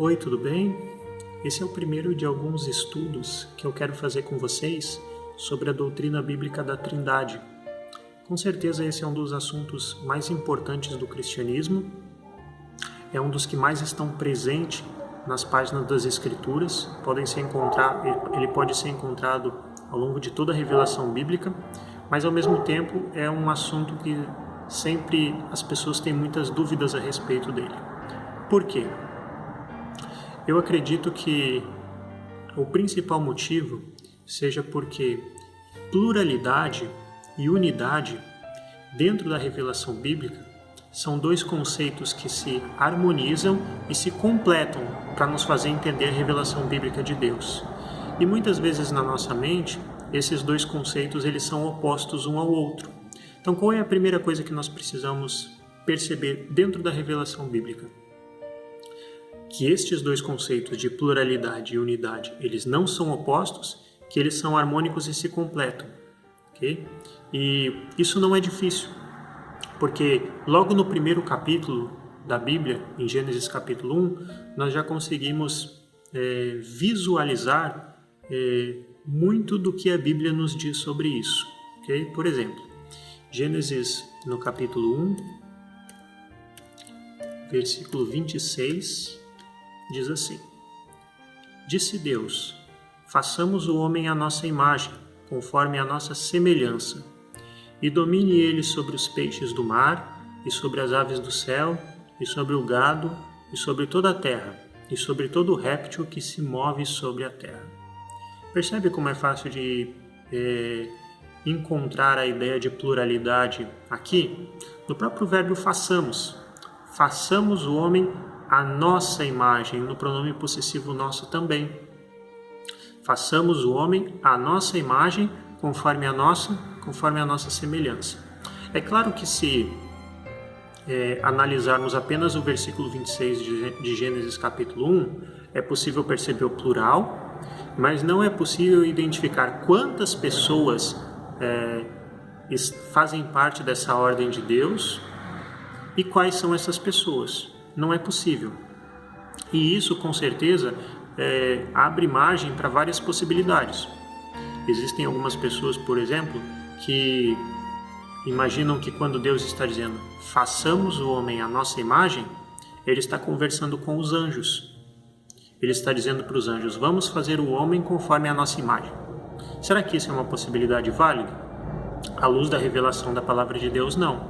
Oi, tudo bem? Esse é o primeiro de alguns estudos que eu quero fazer com vocês sobre a doutrina bíblica da Trindade. Com certeza esse é um dos assuntos mais importantes do cristianismo, é um dos que mais estão presentes nas páginas das Escrituras, ele pode ser encontrado ao longo de toda a revelação bíblica, mas ao mesmo tempo é um assunto que sempre as pessoas têm muitas dúvidas a respeito dele. Por quê? Eu acredito que o principal motivo seja porque pluralidade e unidade dentro da revelação bíblica são dois conceitos que se harmonizam e se completam para nos fazer entender a revelação bíblica de Deus. E muitas vezes na nossa mente, esses dois conceitos eles são opostos um ao outro. Então, qual é a primeira coisa que nós precisamos perceber dentro da revelação bíblica? Que estes dois conceitos de pluralidade e unidade, eles não são opostos, que eles são harmônicos e se completam. Okay? E isso não é difícil, porque logo no primeiro capítulo da Bíblia, em Gênesis capítulo 1, nós já conseguimos visualizar muito do que a Bíblia nos diz sobre isso. Okay? Por exemplo, Gênesis no capítulo 1, versículo 26, diz assim: Disse Deus, façamos o homem à nossa imagem, conforme a nossa semelhança, e domine ele sobre os peixes do mar, e sobre as aves do céu, e sobre o gado, e sobre toda a terra, e sobre todo réptil que se move sobre a terra. Percebe como é fácil de encontrar a ideia de pluralidade aqui? No próprio verbo façamos. Façamos o homem à nossa imagem, no pronome possessivo nosso também. Façamos o homem à nossa imagem, conforme a nossa semelhança. É claro que se analisarmos apenas o versículo 26 de Gênesis capítulo 1, é possível perceber o plural, mas não é possível identificar quantas pessoas fazem parte dessa ordem de Deus e quais são essas pessoas. Não é possível. E isso, com certeza, abre margem para várias possibilidades. Existem algumas pessoas, por exemplo, que imaginam que quando Deus está dizendo façamos o homem à nossa imagem, ele está conversando com os anjos. Ele está dizendo para os anjos, vamos fazer o homem conforme a nossa imagem. Será que isso é uma possibilidade válida? À luz da revelação da palavra de Deus, não.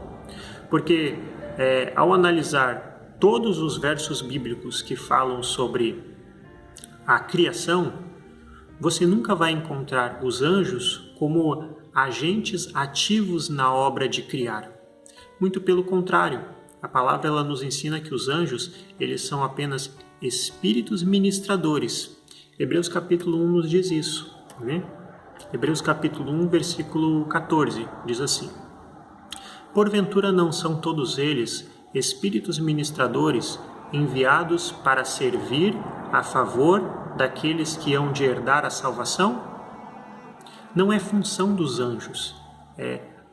Porque ao analisar todos os versos bíblicos que falam sobre a criação, você nunca vai encontrar os anjos como agentes ativos na obra de criar. Muito pelo contrário, a palavra ela nos ensina que os anjos eles são apenas espíritos ministradores. Hebreus capítulo 1 nos diz isso. Né? Hebreus capítulo 1, versículo 14, diz assim: Porventura não são todos eles espíritos ministradores enviados para servir a favor daqueles que hão de herdar a salvação? Não é função dos anjos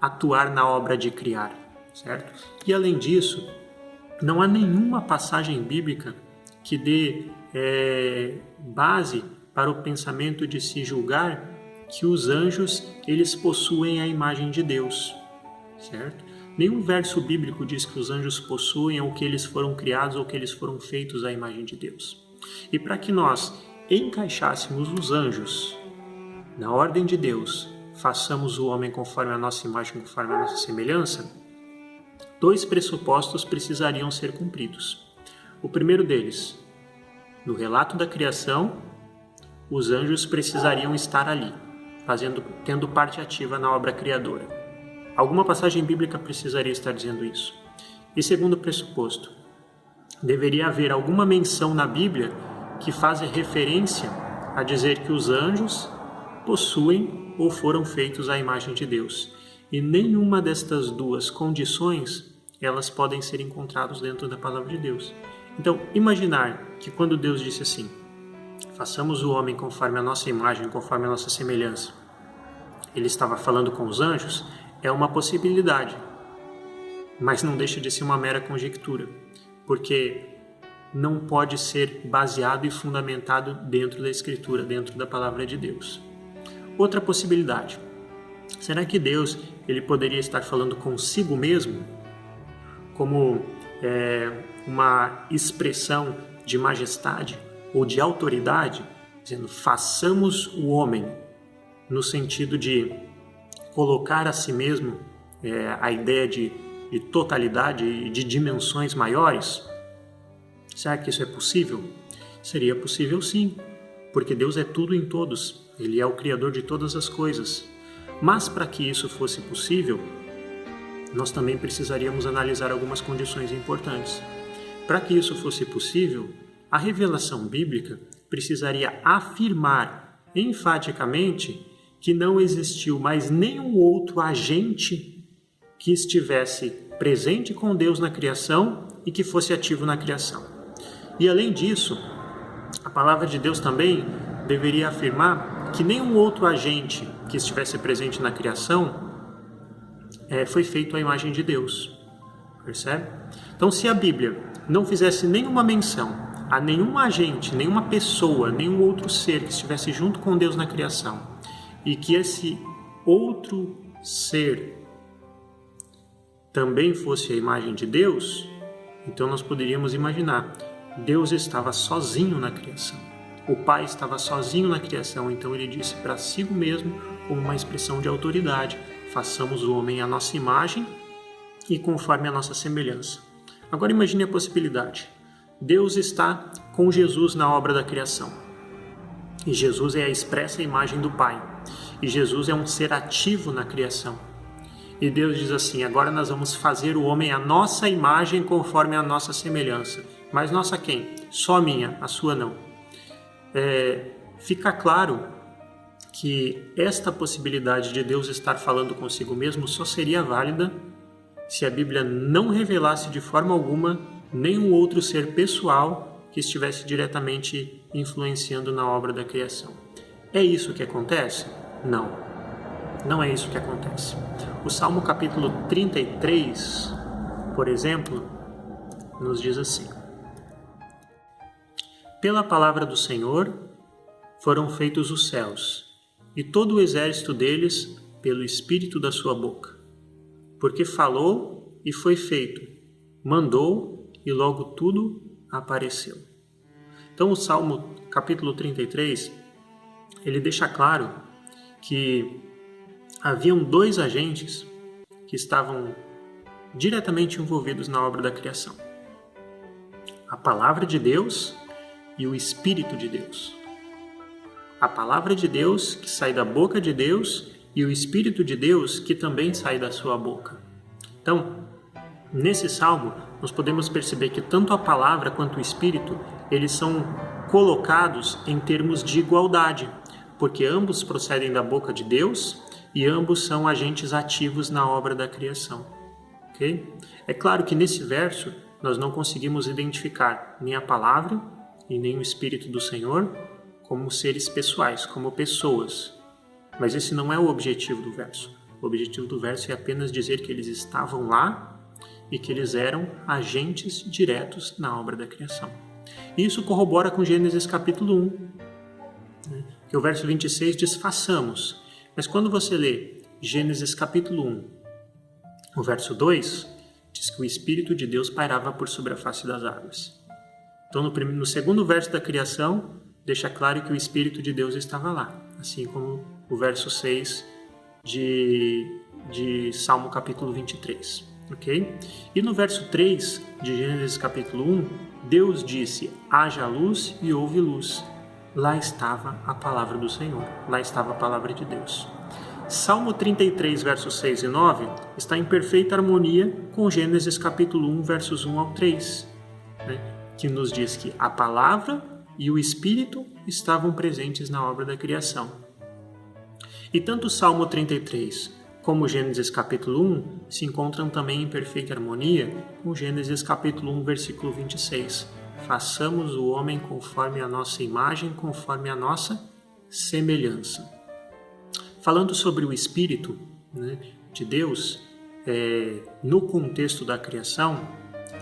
atuar na obra de criar, certo? E além disso, não há nenhuma passagem bíblica que dê base para o pensamento de se julgar que os anjos eles possuem a imagem de Deus, certo? Nenhum verso bíblico diz que os anjos possuem ou que eles foram criados ou que eles foram feitos à imagem de Deus. E para que nós encaixássemos os anjos na ordem de Deus, façamos o homem conforme a nossa imagem, conforme a nossa semelhança, dois pressupostos precisariam ser cumpridos. O primeiro deles, no relato da criação, os anjos precisariam estar ali, tendo parte ativa na obra criadora. Alguma passagem bíblica precisaria estar dizendo isso. E segundo pressuposto, deveria haver alguma menção na Bíblia que faz referência a dizer que os anjos possuem ou foram feitos à imagem de Deus. E nenhuma destas duas condições, elas podem ser encontradas dentro da palavra de Deus. Então, imaginar que quando Deus disse assim, façamos o homem conforme a nossa imagem, conforme a nossa semelhança, ele estava falando com os anjos, é uma possibilidade, mas não deixa de ser uma mera conjectura, porque não pode ser baseado e fundamentado dentro da Escritura, dentro da Palavra de Deus. Outra possibilidade. Será que Deus ele poderia estar falando consigo mesmo? Como uma expressão de majestade ou de autoridade, dizendo, façamos o homem, no sentido de colocar a si mesmo a ideia de totalidade e de dimensões maiores? Será que isso é possível? Seria possível sim, porque Deus é tudo em todos, Ele é o Criador de todas as coisas. Mas para que isso fosse possível, nós também precisaríamos analisar algumas condições importantes. Para que isso fosse possível, a revelação bíblica precisaria afirmar enfaticamente que não existiu mais nenhum outro agente que estivesse presente com Deus na criação e que fosse ativo na criação. E além disso, a palavra de Deus também deveria afirmar que nenhum outro agente que estivesse presente na criação foi feito à imagem de Deus. Percebe? Então, se a Bíblia não fizesse nenhuma menção a nenhum agente, nenhuma pessoa, nenhum outro ser que estivesse junto com Deus na criação, e que esse outro ser também fosse a imagem de Deus, então nós poderíamos imaginar, Deus estava sozinho na criação. O Pai estava sozinho na criação, então ele disse para si mesmo, como uma expressão de autoridade, façamos o homem à nossa imagem e conforme a nossa semelhança. Agora imagine a possibilidade. Deus está com Jesus na obra da criação. E Jesus é a expressa imagem do Pai. E Jesus é um ser ativo na criação. E Deus diz assim, agora nós vamos fazer o homem à nossa imagem conforme a nossa semelhança. Mas nossa quem? Só a minha, a sua não. Fica claro que esta possibilidade de Deus estar falando consigo mesmo só seria válida se a Bíblia não revelasse de forma alguma nenhum outro ser pessoal que estivesse diretamente influenciando na obra da criação. É isso que acontece? Não. Não é isso que acontece. O Salmo capítulo 33, por exemplo, nos diz assim: pela palavra do Senhor foram feitos os céus, e todo o exército deles pelo espírito da sua boca. Porque falou e foi feito, mandou e logo tudo apareceu. Então o Salmo capítulo 33, ele deixa claro que haviam dois agentes que estavam diretamente envolvidos na obra da criação. A palavra de Deus e o Espírito de Deus. A palavra de Deus que sai da boca de Deus e o Espírito de Deus que também sai da sua boca. Então, nesse salmo, nós podemos perceber que tanto a palavra quanto o Espírito, eles são colocados em termos de igualdade, porque ambos procedem da boca de Deus e ambos são agentes ativos na obra da criação. Okay? É claro que nesse verso nós não conseguimos identificar nem a palavra e nem o Espírito do Senhor como seres pessoais, como pessoas. Mas esse não é o objetivo do verso. O objetivo do verso é apenas dizer que eles estavam lá e que eles eram agentes diretos na obra da criação. E isso corrobora com Gênesis capítulo 1, que o verso 26 diz, façamos. Mas quando você lê Gênesis capítulo 1, o verso 2, diz que o Espírito de Deus pairava por sobre a face das águas. Então, no segundo verso da criação, deixa claro que o Espírito de Deus estava lá, assim como o verso 6 de Salmo capítulo 23. Okay? E no verso 3 de Gênesis capítulo 1, Deus disse, haja luz e houve luz. Lá estava a palavra do Senhor, lá estava a palavra de Deus. Salmo 33, versos 6 e 9, está em perfeita harmonia com Gênesis capítulo 1, versos 1 ao 3, que nos diz que a palavra e o Espírito estavam presentes na obra da criação. E tanto o Salmo 33 como Gênesis capítulo 1 se encontram também em perfeita harmonia com Gênesis capítulo 1, versículo 26. Façamos o homem conforme a nossa imagem, conforme a nossa semelhança. Falando sobre o Espírito de Deus, no contexto da criação,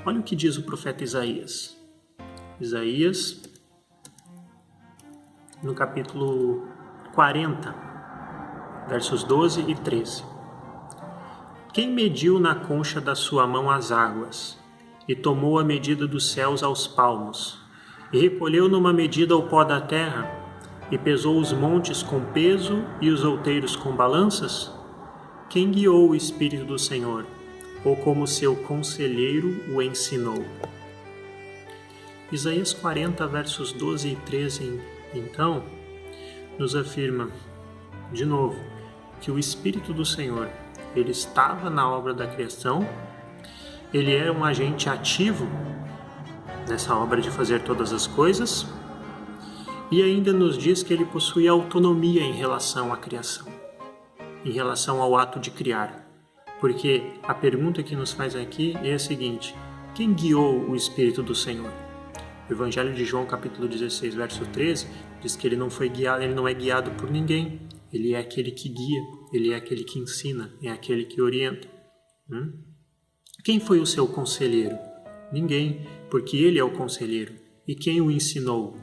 olha o que diz o profeta Isaías. Isaías, no capítulo 40, versos 12 e 13. Quem mediu na concha da sua mão as águas, e tomou a medida dos céus aos palmos, e recolheu numa medida o pó da terra, e pesou os montes com peso e os outeiros com balanças? Quem guiou o Espírito do Senhor, ou como seu conselheiro o ensinou? Isaías 40, versos 12 e 13, então, nos afirma, de novo, que o Espírito do Senhor, ele estava na obra da criação, ele era um agente ativo nessa obra de fazer todas as coisas, e ainda nos diz que ele possui autonomia em relação à criação, em relação ao ato de criar. Porque a pergunta que nos faz aqui é a seguinte: quem guiou o Espírito do Senhor? O Evangelho de João, capítulo 16, verso 13, diz que ele não foi guiado, ele não é guiado por ninguém. Ele é aquele que guia, ele é aquele que ensina, é aquele que orienta. Quem foi o seu conselheiro? Ninguém, porque ele é o conselheiro. E quem o ensinou?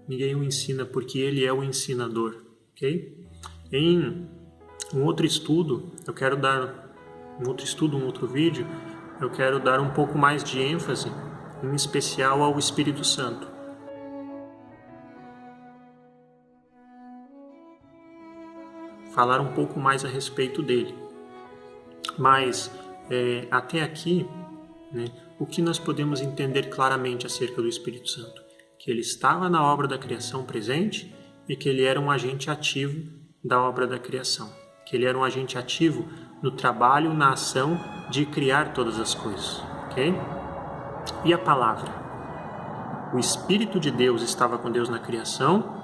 Ninguém o ensina, porque ele é o ensinador. Ok? Em um outro estudo, um outro vídeo, eu quero dar um pouco mais de ênfase, em especial ao Espírito Santo. Falar um pouco mais a respeito dele. Mas, até aqui, o que nós podemos entender claramente acerca do Espírito Santo? Que ele estava na obra da criação presente e que ele era um agente ativo da obra da criação. Que ele era um agente ativo no trabalho, na ação de criar todas as coisas. Ok? E a palavra? O Espírito de Deus estava com Deus na criação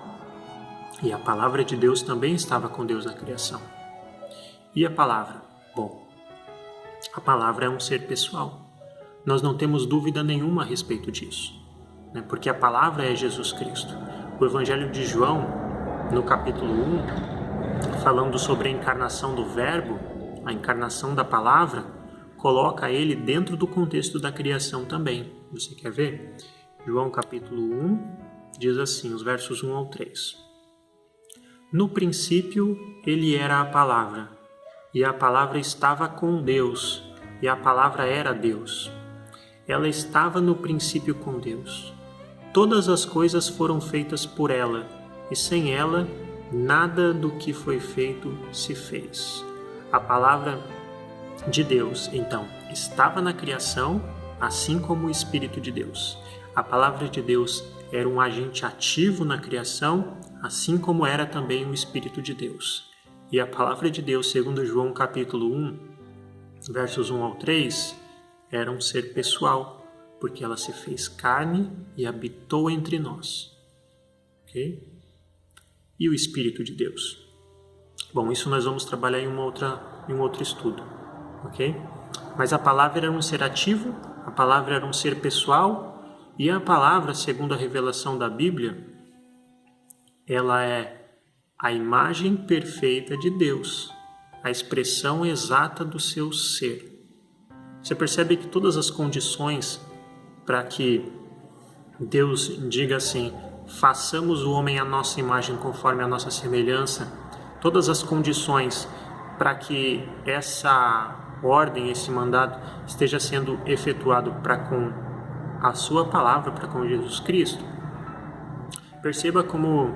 e a palavra de Deus também estava com Deus na criação. E a palavra? Bom, a palavra é um ser pessoal. Nós não temos dúvida nenhuma a respeito disso, porque a palavra é Jesus Cristo. O Evangelho de João, no capítulo 1, falando sobre a encarnação do Verbo, a encarnação da palavra, coloca ele dentro do contexto da criação também. Você quer ver? João capítulo 1 diz assim, os versos 1 ao 3. No princípio ele era a palavra, e a palavra estava com Deus, e a palavra era Deus. Ela estava no princípio com Deus. Todas as coisas foram feitas por ela, e sem ela nada do que foi feito se fez. A palavra de Deus, então, estava na criação, assim como o Espírito de Deus. A palavra de Deus era um agente ativo na criação, assim como era também o Espírito de Deus. E a palavra de Deus, segundo João capítulo 1, versos 1 ao 3, era um ser pessoal, porque ela se fez carne e habitou entre nós. Ok? E o Espírito de Deus? Bom, isso nós vamos trabalhar em um outro estudo. Ok? Mas a palavra era um ser ativo, a palavra era um ser pessoal, e a palavra, segundo a revelação da Bíblia, ela é a imagem perfeita de Deus, a expressão exata do seu ser. Você percebe que todas as condições para que Deus diga assim, façamos o homem à nossa imagem conforme a nossa semelhança, todas as condições para que essa ordem, esse mandado esteja sendo efetuado para com a sua palavra, para com Jesus Cristo. Perceba como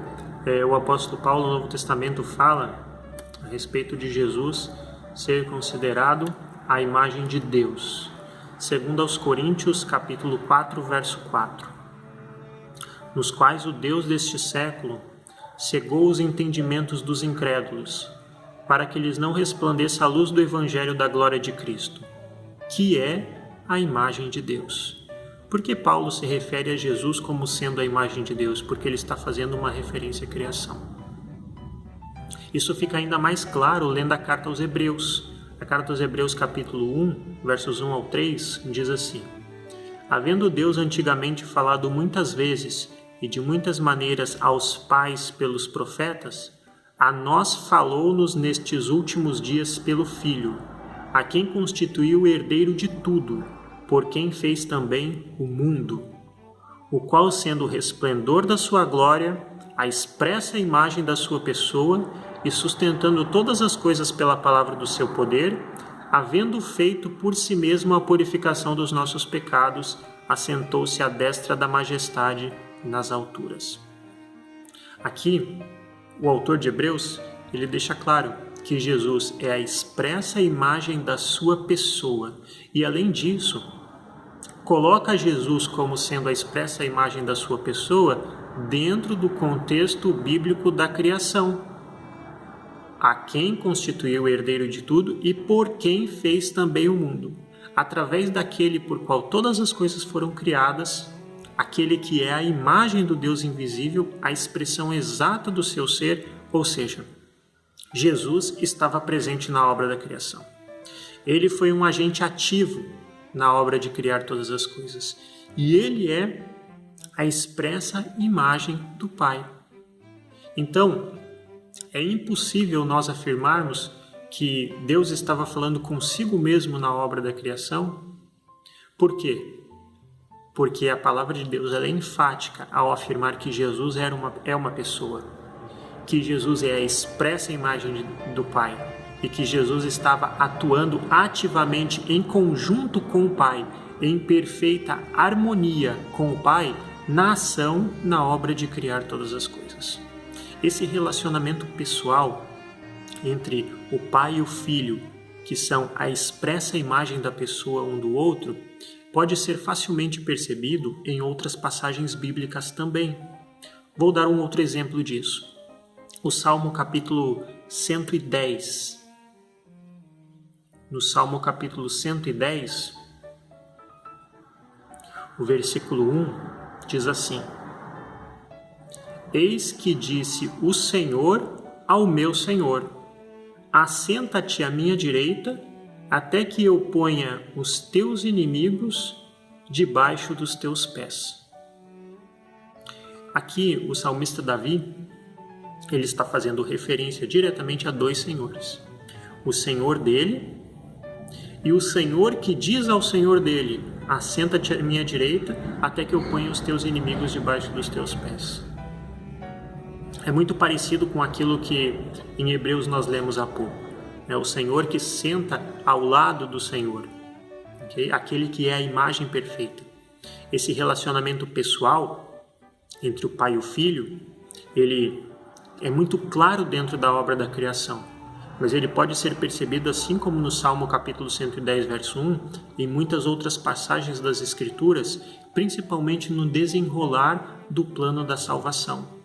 o apóstolo Paulo no Novo Testamento fala a respeito de Jesus ser considerado a imagem de Deus. Segundo aos Coríntios, capítulo 4, verso 4. Nos quais o Deus deste século cegou os entendimentos dos incrédulos, para que lhes não resplandeça a luz do Evangelho da glória de Cristo, que é a imagem de Deus. Por que Paulo se refere a Jesus como sendo a imagem de Deus? Porque ele está fazendo uma referência à criação. Isso fica ainda mais claro lendo a carta aos Hebreus. A carta aos Hebreus, capítulo 1, versos 1 ao 3, diz assim: Havendo Deus antigamente falado muitas vezes e de muitas maneiras aos pais pelos profetas, a nós falou-nos nestes últimos dias pelo Filho, a quem constituiu o herdeiro de tudo, por quem fez também o mundo, o qual, sendo o resplendor da sua glória, a expressa imagem da sua pessoa, e sustentando todas as coisas pela palavra do seu poder, havendo feito por si mesmo a purificação dos nossos pecados, assentou-se à destra da majestade nas alturas. Aqui, o autor de Hebreus, ele deixa claro que Jesus é a expressa imagem da sua pessoa e, além disso, coloca Jesus como sendo a expressa imagem da sua pessoa dentro do contexto bíblico da criação, a quem constituiu o herdeiro de tudo e por quem fez também o mundo, através daquele por qual todas as coisas foram criadas, aquele que é a imagem do Deus invisível, a expressão exata do seu ser, ou seja, Jesus estava presente na obra da criação. Ele foi um agente ativo na obra de criar todas as coisas, e ele é a expressa imagem do Pai. Então, é impossível nós afirmarmos que Deus estava falando consigo mesmo na obra da criação. Por quê? Porque a palavra de Deus ela é enfática ao afirmar que Jesus é uma pessoa, que Jesus é a expressa imagem do Pai e que Jesus estava atuando ativamente em conjunto com o Pai, em perfeita harmonia com o Pai, na ação, na obra de criar todas as coisas. Esse relacionamento pessoal entre o Pai e o Filho, que são a expressa imagem da pessoa um do outro, pode ser facilmente percebido em outras passagens bíblicas também. Vou dar um outro exemplo disso. O Salmo capítulo 110. No Salmo capítulo 110, o versículo 1 diz assim: Eis que disse o Senhor ao meu Senhor, assenta-te à minha direita, até que eu ponha os teus inimigos debaixo dos teus pés. Aqui o salmista Davi, ele está fazendo referência diretamente a dois senhores. O Senhor dele e o Senhor que diz ao Senhor dele, assenta-te à minha direita, até que eu ponha os teus inimigos debaixo dos teus pés. É muito parecido com aquilo que em Hebreus nós lemos há pouco. É o Senhor que senta ao lado do Senhor, okay? Aquele que é a imagem perfeita. Esse relacionamento pessoal entre o Pai e o Filho, ele é muito claro dentro da obra da criação, mas ele pode ser percebido assim como no Salmo capítulo 110, verso 1, e em muitas outras passagens das Escrituras, principalmente no desenrolar do plano da salvação.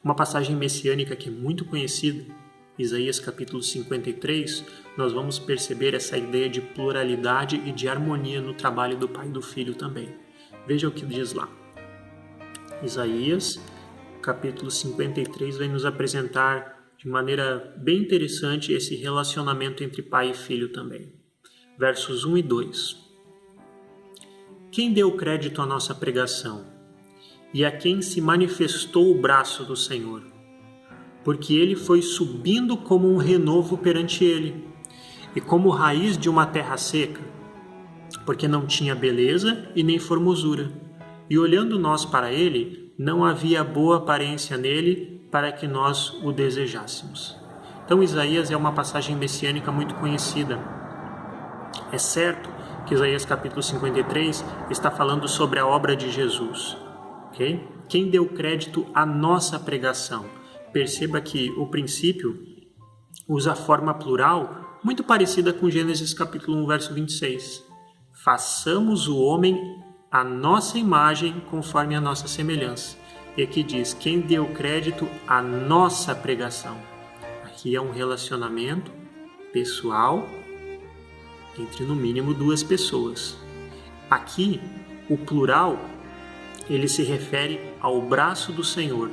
Uma passagem messiânica que é muito conhecida, Isaías capítulo 53, nós vamos perceber essa ideia de pluralidade e de harmonia no trabalho do Pai e do Filho também. Veja o que diz lá. Isaías capítulo 53 vai nos apresentar de maneira bem interessante esse relacionamento entre Pai e Filho também. Versos 1 e 2. Quem deu crédito à nossa pregação? E a quem se manifestou o braço do Senhor? Porque ele foi subindo como um renovo perante ele, e como raiz de uma terra seca, porque não tinha beleza e nem formosura. E olhando nós para ele, não havia boa aparência nele para que nós o desejássemos. Então Isaías é uma passagem messiânica muito conhecida. É certo que Isaías capítulo 53 está falando sobre a obra de Jesus. Okay? Quem deu crédito à nossa pregação? Perceba que o princípio usa a forma plural muito parecida com Gênesis capítulo 1, verso 26. Façamos o homem à nossa imagem conforme a nossa semelhança. E aqui diz, quem deu crédito à nossa pregação? Aqui é um relacionamento pessoal entre no mínimo duas pessoas. Aqui, o plural ele se refere ao braço do Senhor,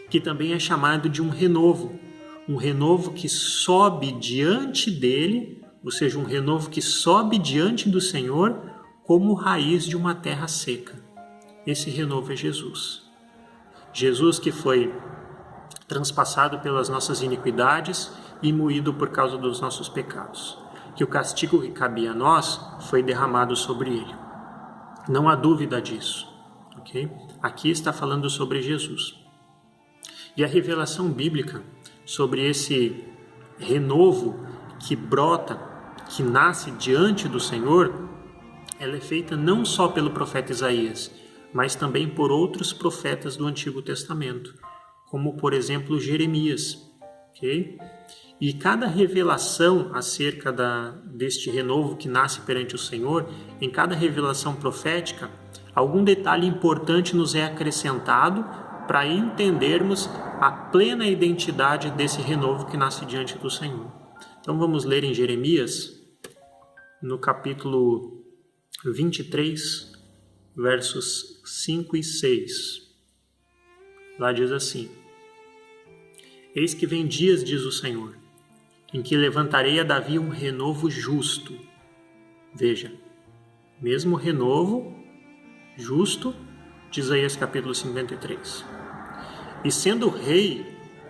que também é chamado de um renovo que sobe diante dele, ou seja, um renovo que sobe diante do Senhor como raiz de uma terra seca. Esse renovo é Jesus. Jesus que foi transpassado pelas nossas iniquidades e moído por causa dos nossos pecados, que o castigo que cabia a nós foi derramado sobre ele. Não há dúvida disso. Okay? Aqui está falando sobre Jesus. E a revelação bíblica sobre esse renovo que brota, que nasce diante do Senhor, ela é feita não só pelo profeta Isaías, mas também por outros profetas do Antigo Testamento, como, por exemplo, Jeremias. Okay? E cada revelação acerca deste renovo que nasce perante o Senhor, em cada revelação profética, algum detalhe importante nos é acrescentado para entendermos a plena identidade desse renovo que nasce diante do Senhor. Então vamos ler em Jeremias, no capítulo 23, versos 5 e 6. Lá diz assim: Eis que vem dias, diz o Senhor, em que levantarei a Davi um renovo justo. Veja, mesmo renovo justo de Isaías capítulo 53. E sendo rei,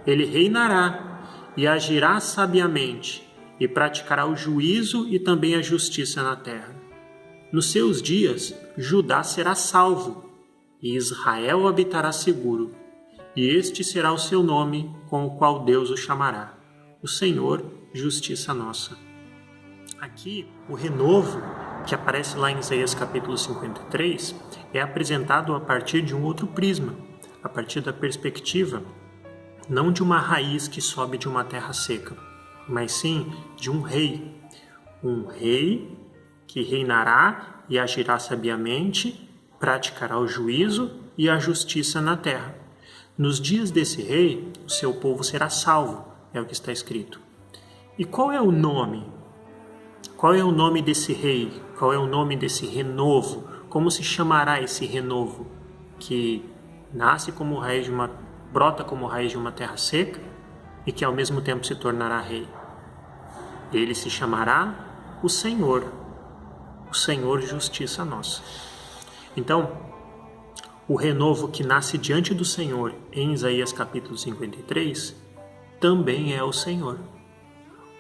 ele reinará e agirá sabiamente e praticará o juízo e também a justiça na terra. Nos seus dias, Judá será salvo e Israel habitará seguro. E este será o seu nome com o qual Deus o chamará: o Senhor, justiça nossa. Aqui, o renovo que aparece lá em Isaías capítulo 53 é apresentado a partir de um outro prisma, a partir da perspectiva não de uma raiz que sobe de uma terra seca, mas sim de um rei que reinará e agirá sabiamente, praticará o juízo e a justiça na terra. Nos dias desse rei, o seu povo será salvo, é o que está escrito. E qual é o nome? Qual é o nome desse rei? Qual é o nome desse renovo? Como se chamará esse renovo que nasce como raiz brota como raiz de uma terra seca e que ao mesmo tempo se tornará rei? Ele se chamará o Senhor justiça nossa. Então, o renovo que nasce diante do Senhor em Isaías capítulo 53 também é o Senhor.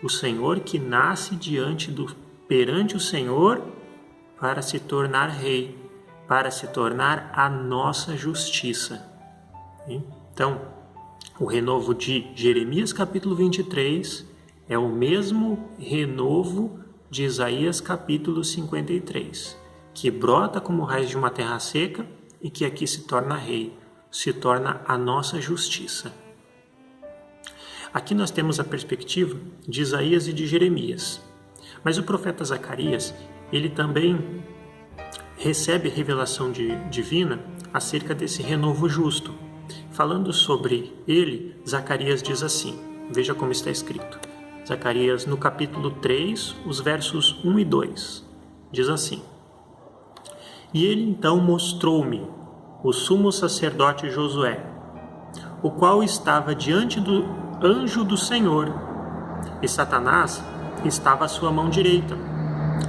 O Senhor que nasce perante o Senhor para se tornar rei, para se tornar a nossa justiça. Então, o renovo de Jeremias capítulo 23 é o mesmo renovo de Isaías capítulo 53, que brota como raiz de uma terra seca e que aqui se torna rei, se torna a nossa justiça. Aqui nós temos a perspectiva de Isaías e de Jeremias, mas o profeta Zacarias, ele também recebe revelação divina acerca desse renovo justo. Falando sobre ele, Zacarias diz assim, veja como está escrito. Zacarias, no capítulo 3, os versos 1 e 2, diz assim: E ele então mostrou-me o sumo sacerdote Josué, o qual estava diante do anjo do Senhor, e Satanás estava à sua mão direita,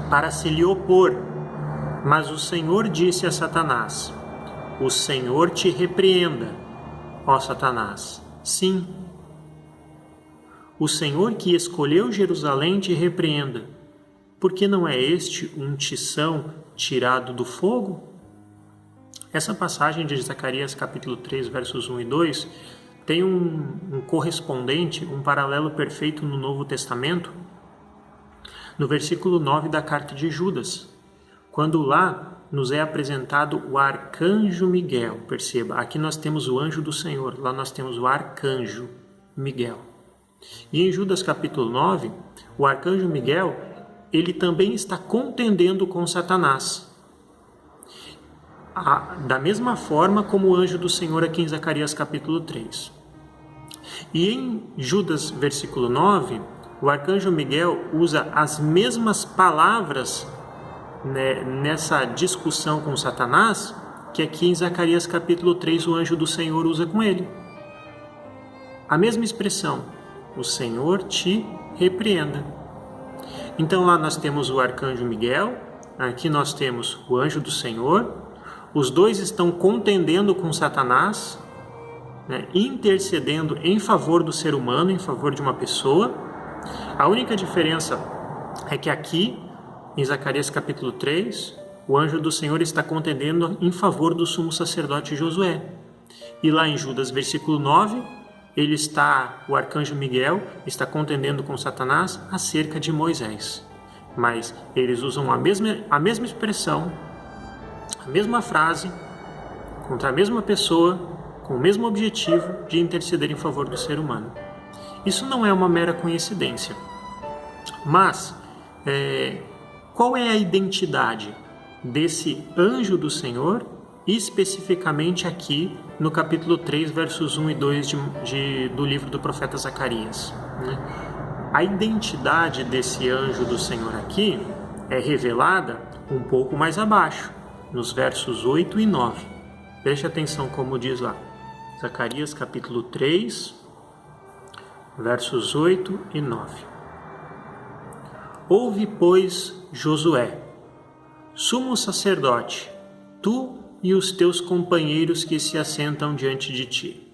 para se lhe opor. Mas o Senhor disse a Satanás: O Senhor te repreenda, ó Satanás. Sim, o Senhor que escolheu Jerusalém te repreenda, porque não é este um tição tirado do fogo? Essa passagem de Zacarias capítulo 3, versos 1 e 2, tem um correspondente, um paralelo perfeito no Novo Testamento, no versículo 9 da carta de Judas, quando lá nos é apresentado o arcanjo Miguel. Perceba, aqui nós temos o anjo do Senhor, lá nós temos o arcanjo Miguel. E em Judas capítulo 9, o arcanjo Miguel, ele também está contendendo com Satanás, da mesma forma como o anjo do Senhor aqui em Zacarias capítulo 3. E em Judas versículo 9, o arcanjo Miguel usa as mesmas palavras, né, nessa discussão com Satanás, que aqui em Zacarias capítulo 3 o anjo do Senhor usa com ele. A mesma expressão, o Senhor te repreenda. Então lá nós temos o arcanjo Miguel, aqui nós temos o anjo do Senhor, os dois estão contendendo com Satanás, né, intercedendo em favor do ser humano, em favor de uma pessoa. A única diferença é que aqui, em Zacarias capítulo 3, o anjo do Senhor está contendendo em favor do sumo sacerdote Josué. E lá em Judas, versículo 9, o arcanjo Miguel está contendendo com Satanás acerca de Moisés. Mas eles usam a mesma expressão, a mesma frase, contra a mesma pessoa, com o mesmo objetivo de interceder em favor do ser humano. Isso não é uma mera coincidência. Mas, qual é a identidade desse anjo do Senhor, especificamente aqui no capítulo 3, versos 1 e 2 do livro do profeta Zacarias, né? A identidade desse anjo do Senhor aqui é revelada um pouco mais abaixo, nos versos 8 e 9. Preste atenção como diz lá. Zacarias capítulo 3, versos 8 e 9. Ouve, pois, Josué, sumo sacerdote, tu e os teus companheiros que se assentam diante de ti,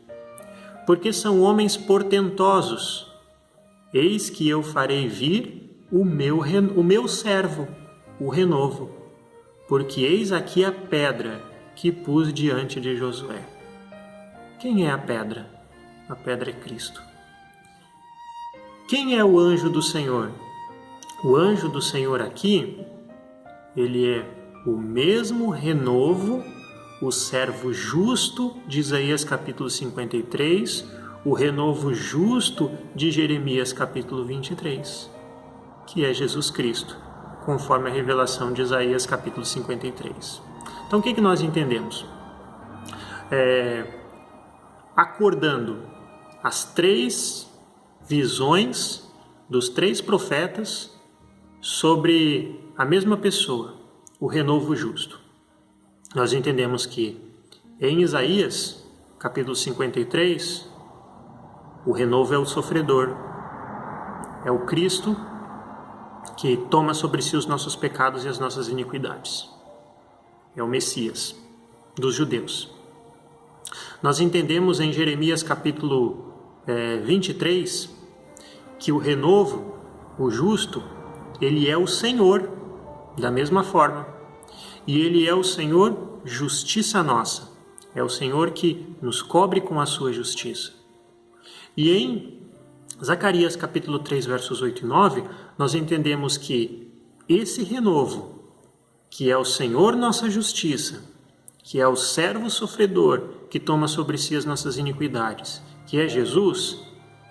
porque são homens portentosos. Eis que eu farei vir o meu servo, o renovo, porque eis aqui a pedra que pus diante de Josué. Quem é a pedra? A pedra é Cristo. Quem é o anjo do Senhor? O anjo do Senhor aqui, ele é o mesmo renovo, o servo justo de Isaías capítulo 53, o renovo justo de Jeremias capítulo 23, que é Jesus Cristo, conforme a revelação de Isaías capítulo 53. Então o que nós entendemos? Acordando as três visões dos três profetas sobre a mesma pessoa, o renovo justo. Nós entendemos que em Isaías, capítulo 53, o renovo é o sofredor, é o Cristo que toma sobre si os nossos pecados e as nossas iniquidades. É o Messias dos judeus. Nós entendemos em Jeremias capítulo 23 que o renovo, o justo, ele é o Senhor, da mesma forma. E ele é o Senhor, justiça nossa. É o Senhor que nos cobre com a sua justiça. E em Zacarias capítulo 3, versos 8 e 9, nós entendemos que esse renovo, que é o Senhor nossa justiça, que é o servo sofredor que toma sobre si as nossas iniquidades, que é Jesus,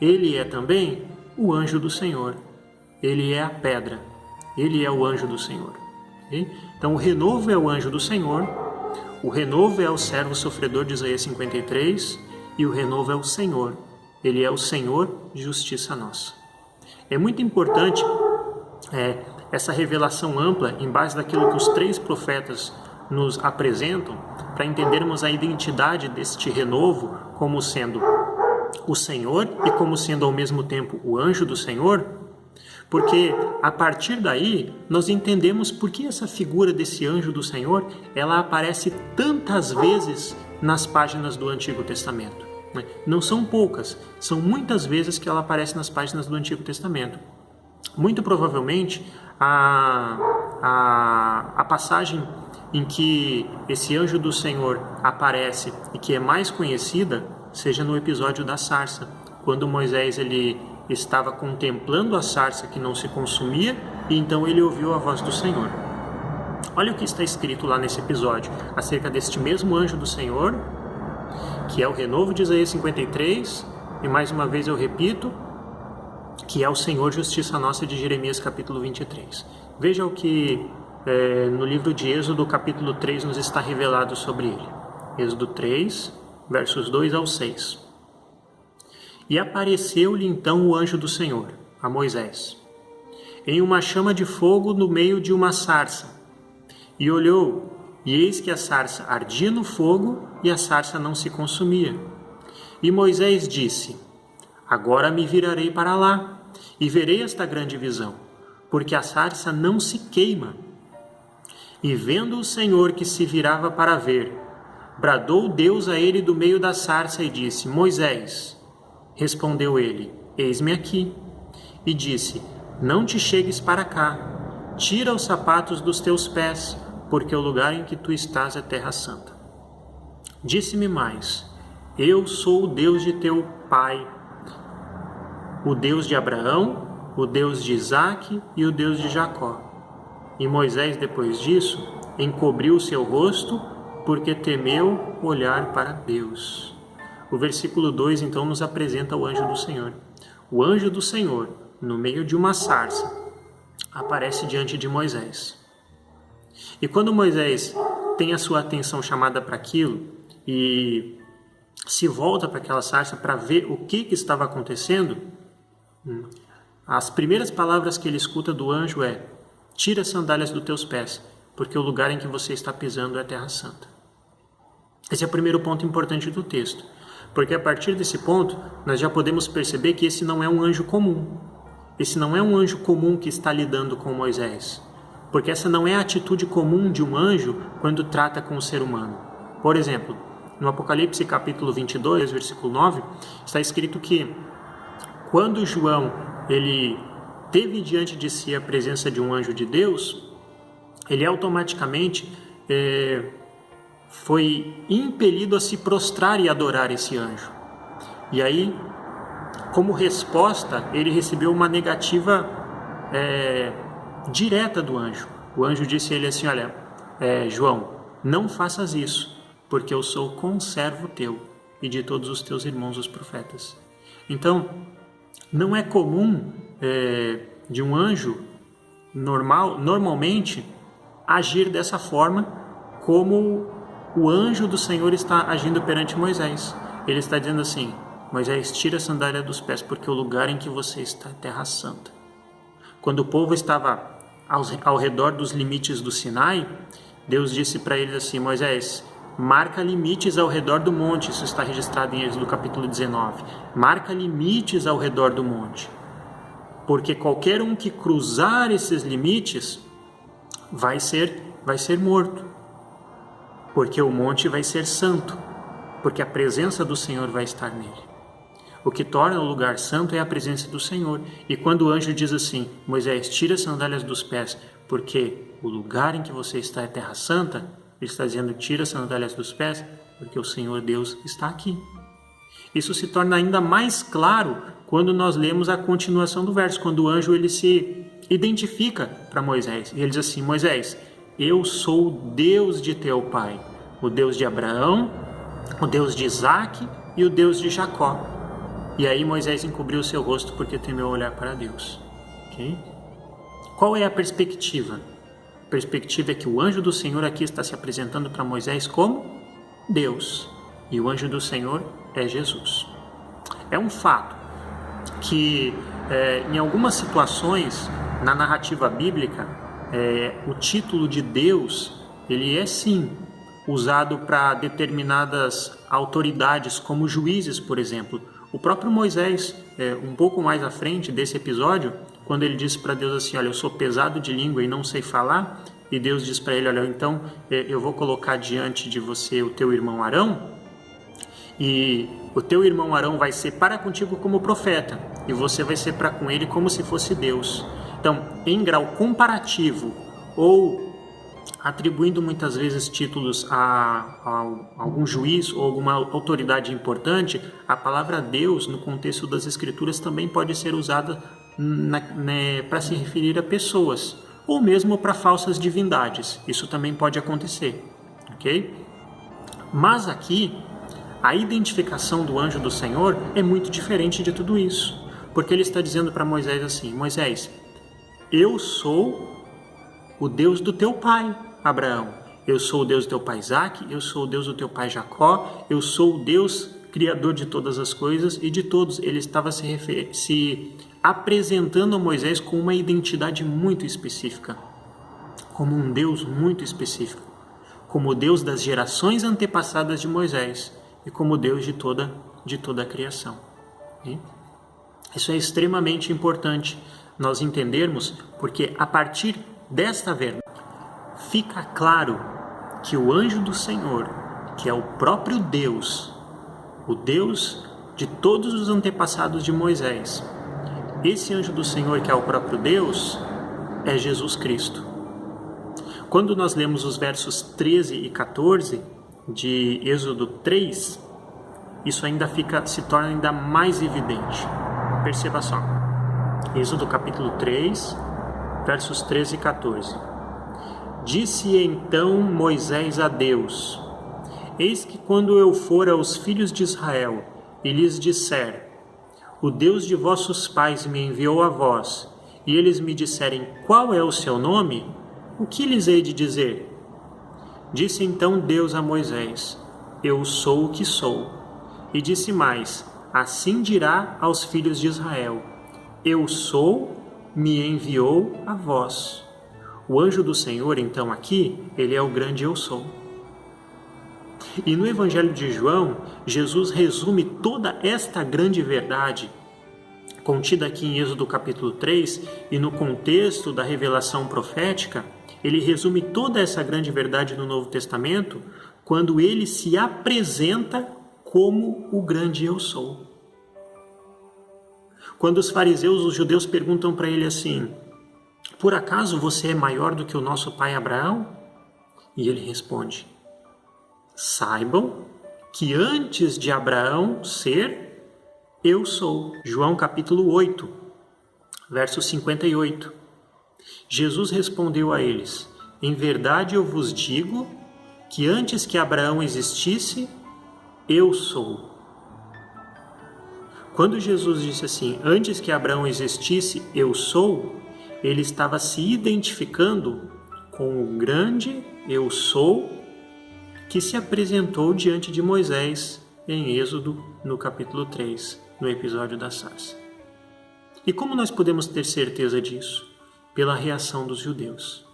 ele é também o anjo do Senhor. Ele é a pedra, ele é o anjo do Senhor. Okay? Então o renovo é o anjo do Senhor, o renovo é o servo sofredor de Isaías 53 e o renovo é o Senhor. Ele é o Senhor de justiça nossa. É muito importante essa revelação ampla em base daquilo que os três profetas nos apresentam para entendermos a identidade deste renovo como sendo o Senhor e como sendo ao mesmo tempo o anjo do Senhor, porque a partir daí nós entendemos por que essa figura desse anjo do Senhor ela aparece tantas vezes nas páginas do Antigo Testamento. Não são poucas, são muitas vezes que ela aparece nas páginas do Antigo Testamento. Muito provavelmente a passagem em que esse anjo do Senhor aparece e que é mais conhecida seja no episódio da sarça, quando Moisés ele estava contemplando a sarça que não se consumia e então ele ouviu a voz do Senhor. Olha o que está escrito lá nesse episódio acerca deste mesmo anjo do Senhor, que é o renovo de Isaías 53, e mais uma vez eu repito, que é o Senhor justiça nossa de Jeremias capítulo 23. Veja o que no livro de Êxodo capítulo 3 nos está revelado sobre ele. Êxodo 3, versos 2 ao 6. E apareceu-lhe então o anjo do Senhor, a Moisés, em uma chama de fogo no meio de uma sarça. E olhou, e eis que a sarça ardia no fogo, e a sarça não se consumia. E Moisés disse: agora me virarei para lá, e verei esta grande visão, porque a sarça não se queima. E vendo o Senhor que se virava para ver, bradou Deus a ele do meio da sarça e disse: Moisés. Respondeu ele: eis-me aqui. E disse: não te chegues para cá, tira os sapatos dos teus pés, porque o lugar em que tu estás é terra santa. Disse-me mais: eu sou o Deus de teu pai, o Deus de Abraão, o Deus de Isaque e o Deus de Jacó. E Moisés, depois disso, encobriu o seu rosto, porque temeu olhar para Deus. O versículo 2, então, nos apresenta o anjo do Senhor. O anjo do Senhor, no meio de uma sarça, aparece diante de Moisés. E quando Moisés tem a sua atenção chamada para aquilo e se volta para aquela sarça para ver o que estava acontecendo, as primeiras palavras que ele escuta do anjo é: tira as sandálias dos teus pés, porque o lugar em que você está pisando é a terra santa. Esse é o primeiro ponto importante do texto, porque a partir desse ponto nós já podemos perceber que esse não é um anjo comum. Esse não é um anjo comum que está lidando com Moisés, porque essa não é a atitude comum de um anjo quando trata com o ser humano. Por exemplo, no Apocalipse capítulo 22, versículo 9, está escrito que quando João ele teve diante de si a presença de um anjo de Deus, ele automaticamente foi impelido a se prostrar e adorar esse anjo. E aí, como resposta, ele recebeu uma negativa direta do anjo. O anjo disse a ele assim: olha, João, não faças isso, porque eu sou conservo teu e de todos os teus irmãos os profetas. Então, não é comum de um anjo normalmente agir dessa forma como o anjo do Senhor está agindo perante Moisés. Ele está dizendo assim: Moisés, tira a sandália dos pés, porque o lugar em que você está é terra santa. Quando o povo estava ao redor dos limites do Sinai, Deus disse para eles assim: Moisés, marca limites ao redor do monte. Isso está registrado em Êxodo capítulo 19. Marca limites ao redor do monte, porque qualquer um que cruzar esses limites vai ser morto, porque o monte vai ser santo, porque a presença do Senhor vai estar nele. O que torna o lugar santo é a presença do Senhor. E quando o anjo diz assim: Moisés, tira as sandálias dos pés, porque o lugar em que você está é terra santa, ele está dizendo: tira as sandálias dos pés, porque o Senhor Deus está aqui. Isso se torna ainda mais claro quando nós lemos a continuação do verso, quando o anjo ele se identifica para Moisés. E ele diz assim: Moisés, eu sou o Deus de teu pai, o Deus de Abraão, o Deus de Isaque e o Deus de Jacó. E aí Moisés encobriu o seu rosto porque temeu olhar para Deus. Okay? Qual é a perspectiva? A perspectiva é que o anjo do Senhor aqui está se apresentando para Moisés como Deus. E o anjo do Senhor é Jesus. É um fato que em algumas situações na narrativa bíblica o título de Deus ele é sim usado para determinadas autoridades, como juízes, por exemplo. O próprio Moisés, um pouco mais à frente desse episódio, quando ele disse para Deus assim: olha, eu sou pesado de língua e não sei falar, e Deus diz para ele: olha, então eu vou colocar diante de você o teu irmão Arão, e o teu irmão Arão vai ser para contigo como profeta, e você vai ser para com ele como se fosse Deus. Então, em grau comparativo, ou atribuindo muitas vezes títulos a algum juiz ou alguma autoridade importante, a palavra Deus, no contexto das Escrituras, também pode ser usada para se referir a pessoas, ou mesmo para falsas divindades. Isso também pode acontecer, ok? Mas aqui, a identificação do anjo do Senhor é muito diferente de tudo isso, porque ele está dizendo para Moisés assim: Moisés, eu sou o Deus do teu pai Abraão, eu sou o Deus do teu pai Isaque, eu sou o Deus do teu pai Jacó, eu sou o Deus criador de todas as coisas e de todos. Ele estava se apresentando a Moisés com uma identidade muito específica, como um Deus muito específico, como o Deus das gerações antepassadas de Moisés e como Deus de toda a criação. E isso é extremamente importante nós entendermos, porque a partir desta verdade fica claro que o anjo do Senhor, que é o próprio Deus, o Deus de todos os antepassados de Moisés, esse anjo do Senhor, que é o próprio Deus, é Jesus Cristo. quando nós lemos os versos 13 e 14 de Êxodo 3, isso ainda se torna ainda mais evidente. Perceba só. Êxodo capítulo 3, versos 13 e 14. Disse então Moisés a Deus: Eis que quando eu for aos filhos de Israel e lhes disser: O Deus de vossos pais me enviou a vós, e eles me disserem: Qual é o seu nome? O que lhes hei de dizer? Disse então Deus a Moisés: Eu sou o que sou. E disse mais: Assim dirá aos filhos de Israel: Eu sou, me enviou a vós. O anjo do Senhor, então, aqui, ele é o grande Eu Sou. E no Evangelho de João, Jesus resume toda esta grande verdade contida aqui em Êxodo capítulo 3 e no contexto da revelação profética. Ele resume toda essa grande verdade no Novo Testamento quando ele se apresenta como o grande Eu Sou. Quando os fariseus, os judeus, perguntam para ele assim: Por acaso você é maior do que o nosso pai Abraão? E ele responde: Saibam que antes de Abraão ser, eu sou. João capítulo 8, verso 58. Jesus respondeu a eles: Em verdade eu vos digo que antes que Abraão existisse, eu sou. Quando Jesus disse assim, antes que Abraão existisse, eu sou, ele estava se identificando com o grande Eu Sou que se apresentou diante de Moisés em Êxodo, no capítulo 3, no episódio da sarça. E como nós podemos ter certeza disso? Pela reação dos judeus.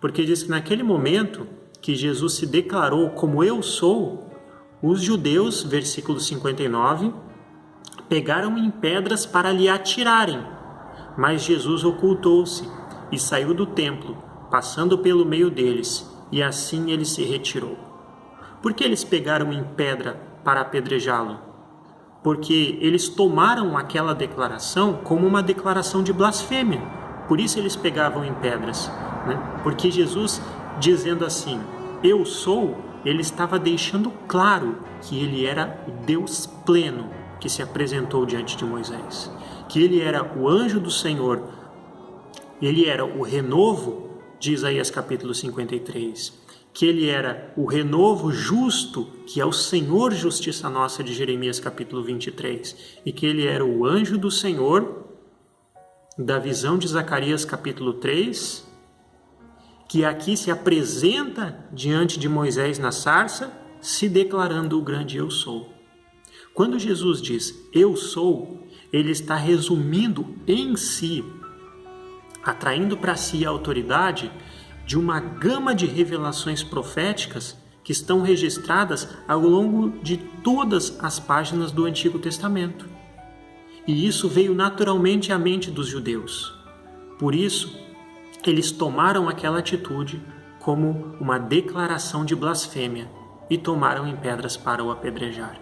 Porque diz que naquele momento que Jesus se declarou como Eu Sou, os judeus, versículo 59, pegaram em pedras para lhe atirarem. Mas Jesus ocultou-se e saiu do templo, passando pelo meio deles, e assim ele se retirou. Por que eles pegaram em pedra para apedrejá-lo? Porque eles tomaram aquela declaração como uma declaração de blasfêmia. Por isso eles pegavam em pedras, né? Porque Jesus, dizendo assim, eu sou, ele estava deixando claro que ele era o Deus pleno que se apresentou diante de Moisés. Que ele era o anjo do Senhor, ele era o renovo de Isaías capítulo 53, que ele era o renovo justo, que é o Senhor justiça nossa de Jeremias capítulo 23, e que ele era o anjo do Senhor da visão de Zacarias capítulo 3, que aqui se apresenta diante de Moisés na sarça, se declarando o grande Eu Sou. Quando Jesus diz Eu Sou, ele está resumindo em si, atraindo para si a autoridade de uma gama de revelações proféticas que estão registradas ao longo de todas as páginas do Antigo Testamento. E isso veio naturalmente à mente dos judeus. Por isso, eles tomaram aquela atitude como uma declaração de blasfêmia e tomaram em pedras para o apedrejar.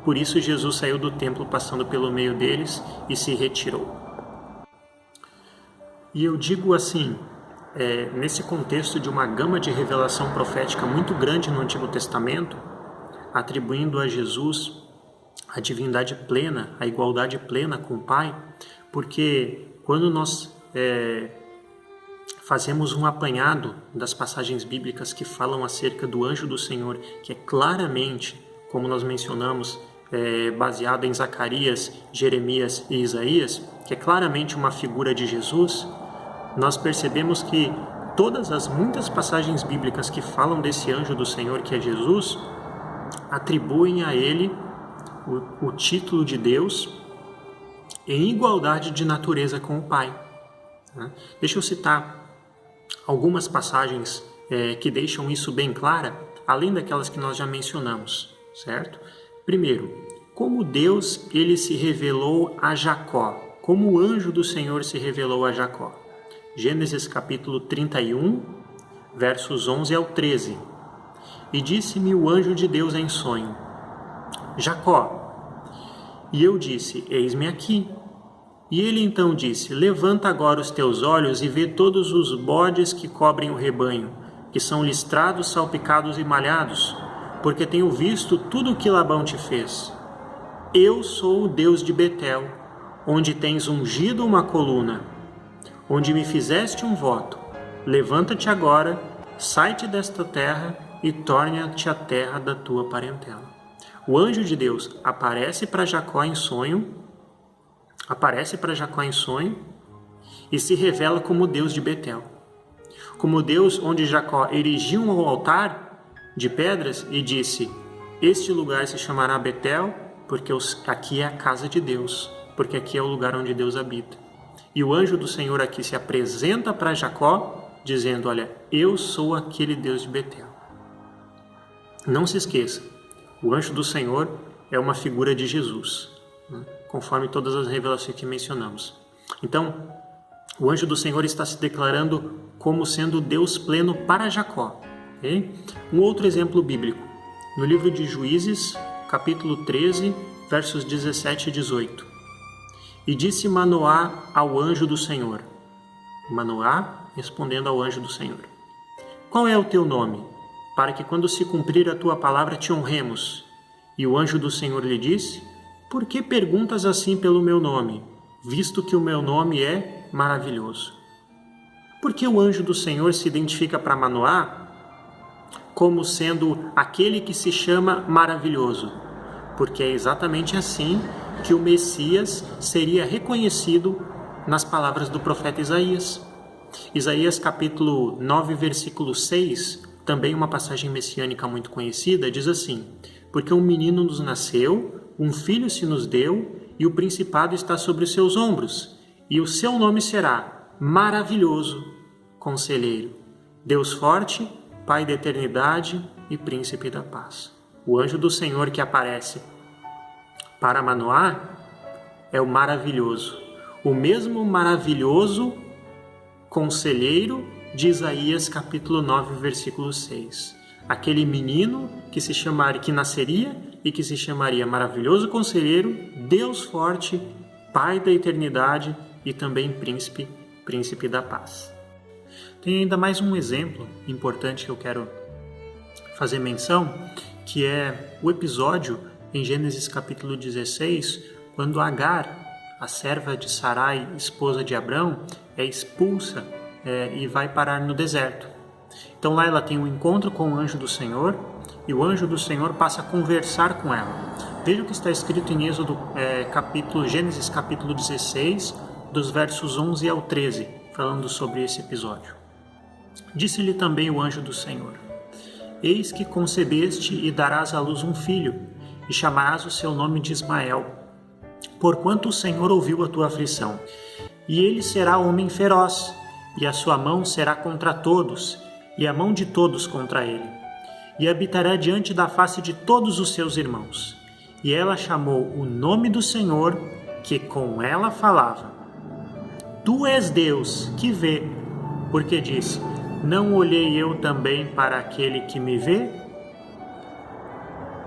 Por isso Jesus saiu do templo passando pelo meio deles e se retirou. E eu digo assim, nesse contexto de uma gama de revelação profética muito grande no Antigo Testamento, atribuindo a Jesus a divindade plena, a igualdade plena com o Pai, porque quando nós fazemos um apanhado das passagens bíblicas que falam acerca do anjo do Senhor, que é claramente, como nós mencionamos, baseado em Zacarias, Jeremias e Isaías, que é claramente uma figura de Jesus, nós percebemos que todas as muitas passagens bíblicas que falam desse anjo do Senhor, que é Jesus, atribuem a ele o título de Deus em igualdade de natureza com o Pai. Deixa eu citar algumas passagens que deixam isso bem claro, além daquelas que nós já mencionamos, certo? Primeiro, como Deus ele se revelou a Jacó, como o anjo do Senhor se revelou a Jacó. Gênesis capítulo 31, versos 11 ao 13. E disse-me o anjo de Deus em sonho, Jacó. E eu disse, eis-me aqui. E ele então disse, levanta agora os teus olhos e vê todos os bodes que cobrem o rebanho, que são listrados, salpicados e malhados, porque tenho visto tudo o que Labão te fez. Eu sou o Deus de Betel, onde tens ungido uma coluna, onde me fizeste um voto. Levanta-te agora, sai-te desta terra e torna-te a terra da tua parentela. O anjo de Deus aparece para Jacó em sonho, e se revela como Deus de Betel. Como Deus onde Jacó erigiu um altar de pedras e disse: este lugar se chamará Betel, porque aqui é a casa de Deus, porque aqui é o lugar onde Deus habita. E o anjo do Senhor aqui se apresenta para Jacó, dizendo: olha, eu sou aquele Deus de Betel. Não se esqueça, o anjo do Senhor é uma figura de Jesus, conforme todas as revelações que mencionamos. Então, o anjo do Senhor está se declarando como sendo Deus pleno para Jacó. Okay? Um outro exemplo bíblico, no livro de Juízes, capítulo 13, versos 17 e 18. E disse Manoá ao anjo do Senhor. Manoá respondendo ao anjo do Senhor: qual é o teu nome? Para que quando se cumprir a tua palavra te honremos. E o anjo do Senhor lhe disse: por que perguntas assim pelo meu nome, visto que o meu nome é maravilhoso? Porque o anjo do Senhor se identifica para Manoá como sendo aquele que se chama maravilhoso? Porque é exatamente assim que o Messias seria reconhecido nas palavras do profeta Isaías. Isaías capítulo 9, versículo 6, também uma passagem messiânica muito conhecida, diz assim: porque um menino nos nasceu, um filho se nos deu, e o principado está sobre os seus ombros, e o seu nome será Maravilhoso, Conselheiro, Deus Forte, Pai da Eternidade e Príncipe da Paz. O anjo do Senhor que aparece para Manoá é o maravilhoso, o mesmo maravilhoso Conselheiro de Isaías capítulo 9, versículo 6. Aquele menino que nasceria e que se chamaria Maravilhoso Conselheiro, Deus Forte, Pai da Eternidade e também Príncipe da Paz. Tem ainda mais um exemplo importante que eu quero fazer menção, que é o episódio em Gênesis capítulo 16, quando Agar, a serva de Sarai, esposa de Abrão, é expulsa e vai parar no deserto. Então lá ela tem um encontro com o anjo do Senhor, e o anjo do Senhor passa a conversar com ela. Veja o que está escrito em Gênesis capítulo 16, dos versos 11 ao 13, falando sobre esse episódio. Disse-lhe também o anjo do Senhor: eis que concebeste e darás à luz um filho, e chamarás o seu nome de Ismael, porquanto o Senhor ouviu a tua aflição. E ele será homem feroz, e a sua mão será contra todos, e a mão de todos contra ele. E habitará diante da face de todos os seus irmãos. E ela chamou o nome do Senhor, que com ela falava: tu és Deus que vê, porque disse: não olhei eu também para aquele que me vê?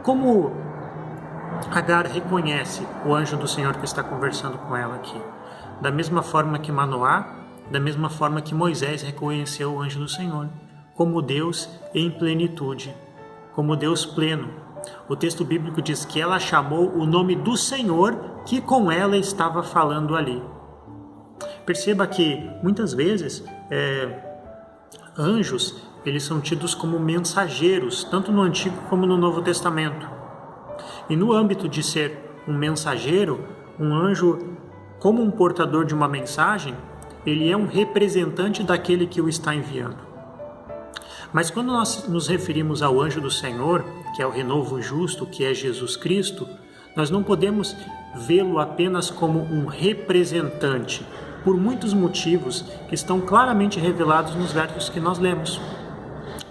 Como Agar reconhece o anjo do Senhor que está conversando com ela aqui? Da mesma forma que Manoá, da mesma forma que Moisés reconheceu o anjo do Senhor, como Deus em plenitude, como Deus pleno. O texto bíblico diz que ela chamou o nome do Senhor que com ela estava falando ali. Perceba que muitas vezes anjos, eles são tidos como mensageiros, tanto no Antigo como no Novo Testamento. E no âmbito de ser um mensageiro, um anjo, como um portador de uma mensagem, ele é um representante daquele que o está enviando. Mas quando nós nos referimos ao anjo do Senhor, que é o renovo justo, que é Jesus Cristo, nós não podemos vê-lo apenas como um representante, por muitos motivos que estão claramente revelados nos versos que nós lemos.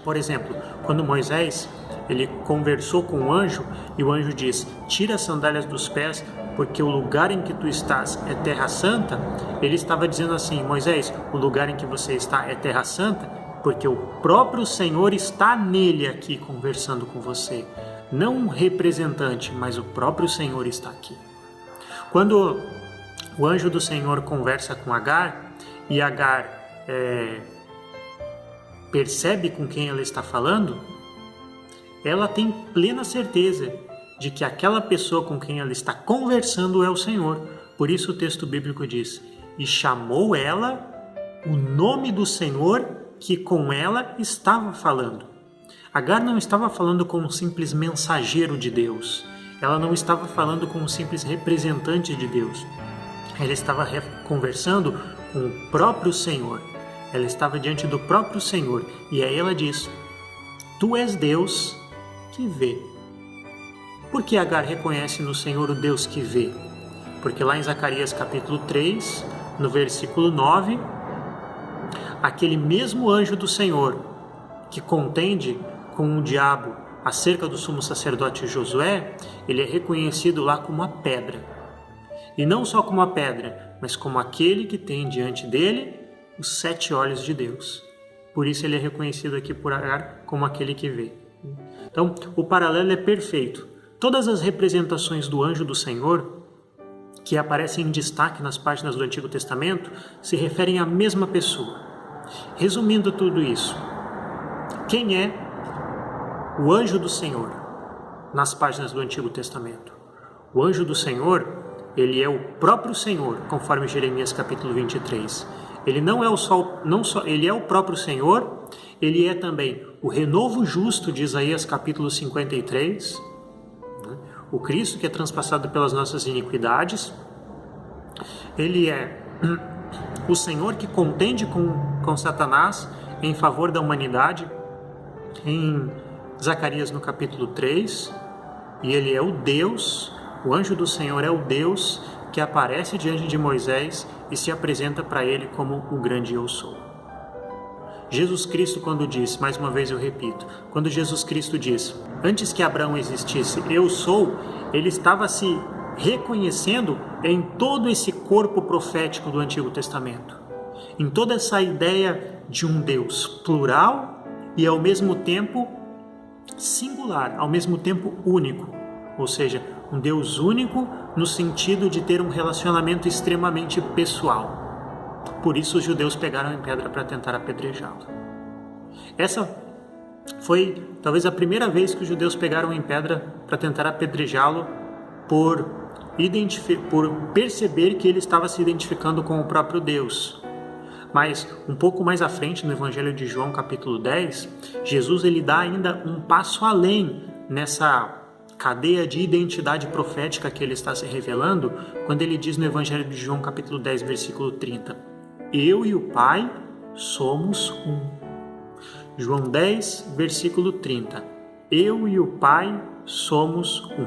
Por exemplo, quando Moisés ele conversou com o anjo, e o anjo diz: tira as sandálias dos pés, porque o lugar em que tu estás é terra santa. Ele estava dizendo assim: Moisés, o lugar em que você está é terra santa, porque o próprio Senhor está nele aqui conversando com você. Não um representante, mas o próprio Senhor está aqui. Quando o anjo do Senhor conversa com Agar, e Agar percebe com quem ela está falando, ela tem plena certeza de que aquela pessoa com quem ela está conversando é o Senhor. Por isso o texto bíblico diz: e chamou ela o nome do Senhor que com ela estava falando. Agar não estava falando com um simples mensageiro de Deus. Ela não estava falando com um simples representante de Deus. Ela estava conversando com o próprio Senhor. Ela estava diante do próprio Senhor. E aí ela diz: tu és Deus que vê. Por que Agar reconhece no Senhor o Deus que vê? Porque lá em Zacarias capítulo 3, no versículo 9, aquele mesmo anjo do Senhor que contende com o diabo acerca do sumo sacerdote Josué, ele é reconhecido lá como a pedra. E não só como a pedra, mas como aquele que tem diante dele os 7 olhos de Deus. Por isso ele é reconhecido aqui por Agar como aquele que vê. Então, o paralelo é perfeito. Todas as representações do anjo do Senhor, que aparecem em destaque nas páginas do Antigo Testamento, se referem à mesma pessoa. Resumindo tudo isso, quem é o anjo do Senhor nas páginas do Antigo Testamento? O anjo do Senhor, ele é o próprio Senhor, conforme Jeremias capítulo 23. Ele não só ele é o próprio Senhor, ele é também o renovo justo de Isaías capítulo 53, o Cristo que é transpassado pelas nossas iniquidades. Ele é o Senhor que contende com Satanás em favor da humanidade, em Zacarias no capítulo 3, e ele é o Deus, o anjo do Senhor é o Deus que aparece diante de Moisés e se apresenta para ele como o grande eu sou. Jesus Cristo, quando diz, mais uma vez eu repito, quando Jesus Cristo diz, antes que Abraão existisse, eu sou, ele estava se reconhecendo em todo esse corpo profético do Antigo Testamento, em toda essa ideia de um Deus plural e ao mesmo tempo singular, ao mesmo tempo único, ou seja, um Deus único no sentido de ter um relacionamento extremamente pessoal. Por isso os judeus pegaram em pedra para tentar apedrejá-lo. Essa foi talvez a primeira vez que os judeus pegaram em pedra para tentar apedrejá-lo por perceber que ele estava se identificando com o próprio Deus. Mas um pouco mais à frente, no Evangelho de João, capítulo 10, Jesus ele dá ainda um passo além nessa cadeia de identidade profética que ele está se revelando, quando ele diz no Evangelho de João, capítulo 10, versículo 30, eu e o Pai somos um. João 10, versículo 30, eu e o Pai somos um.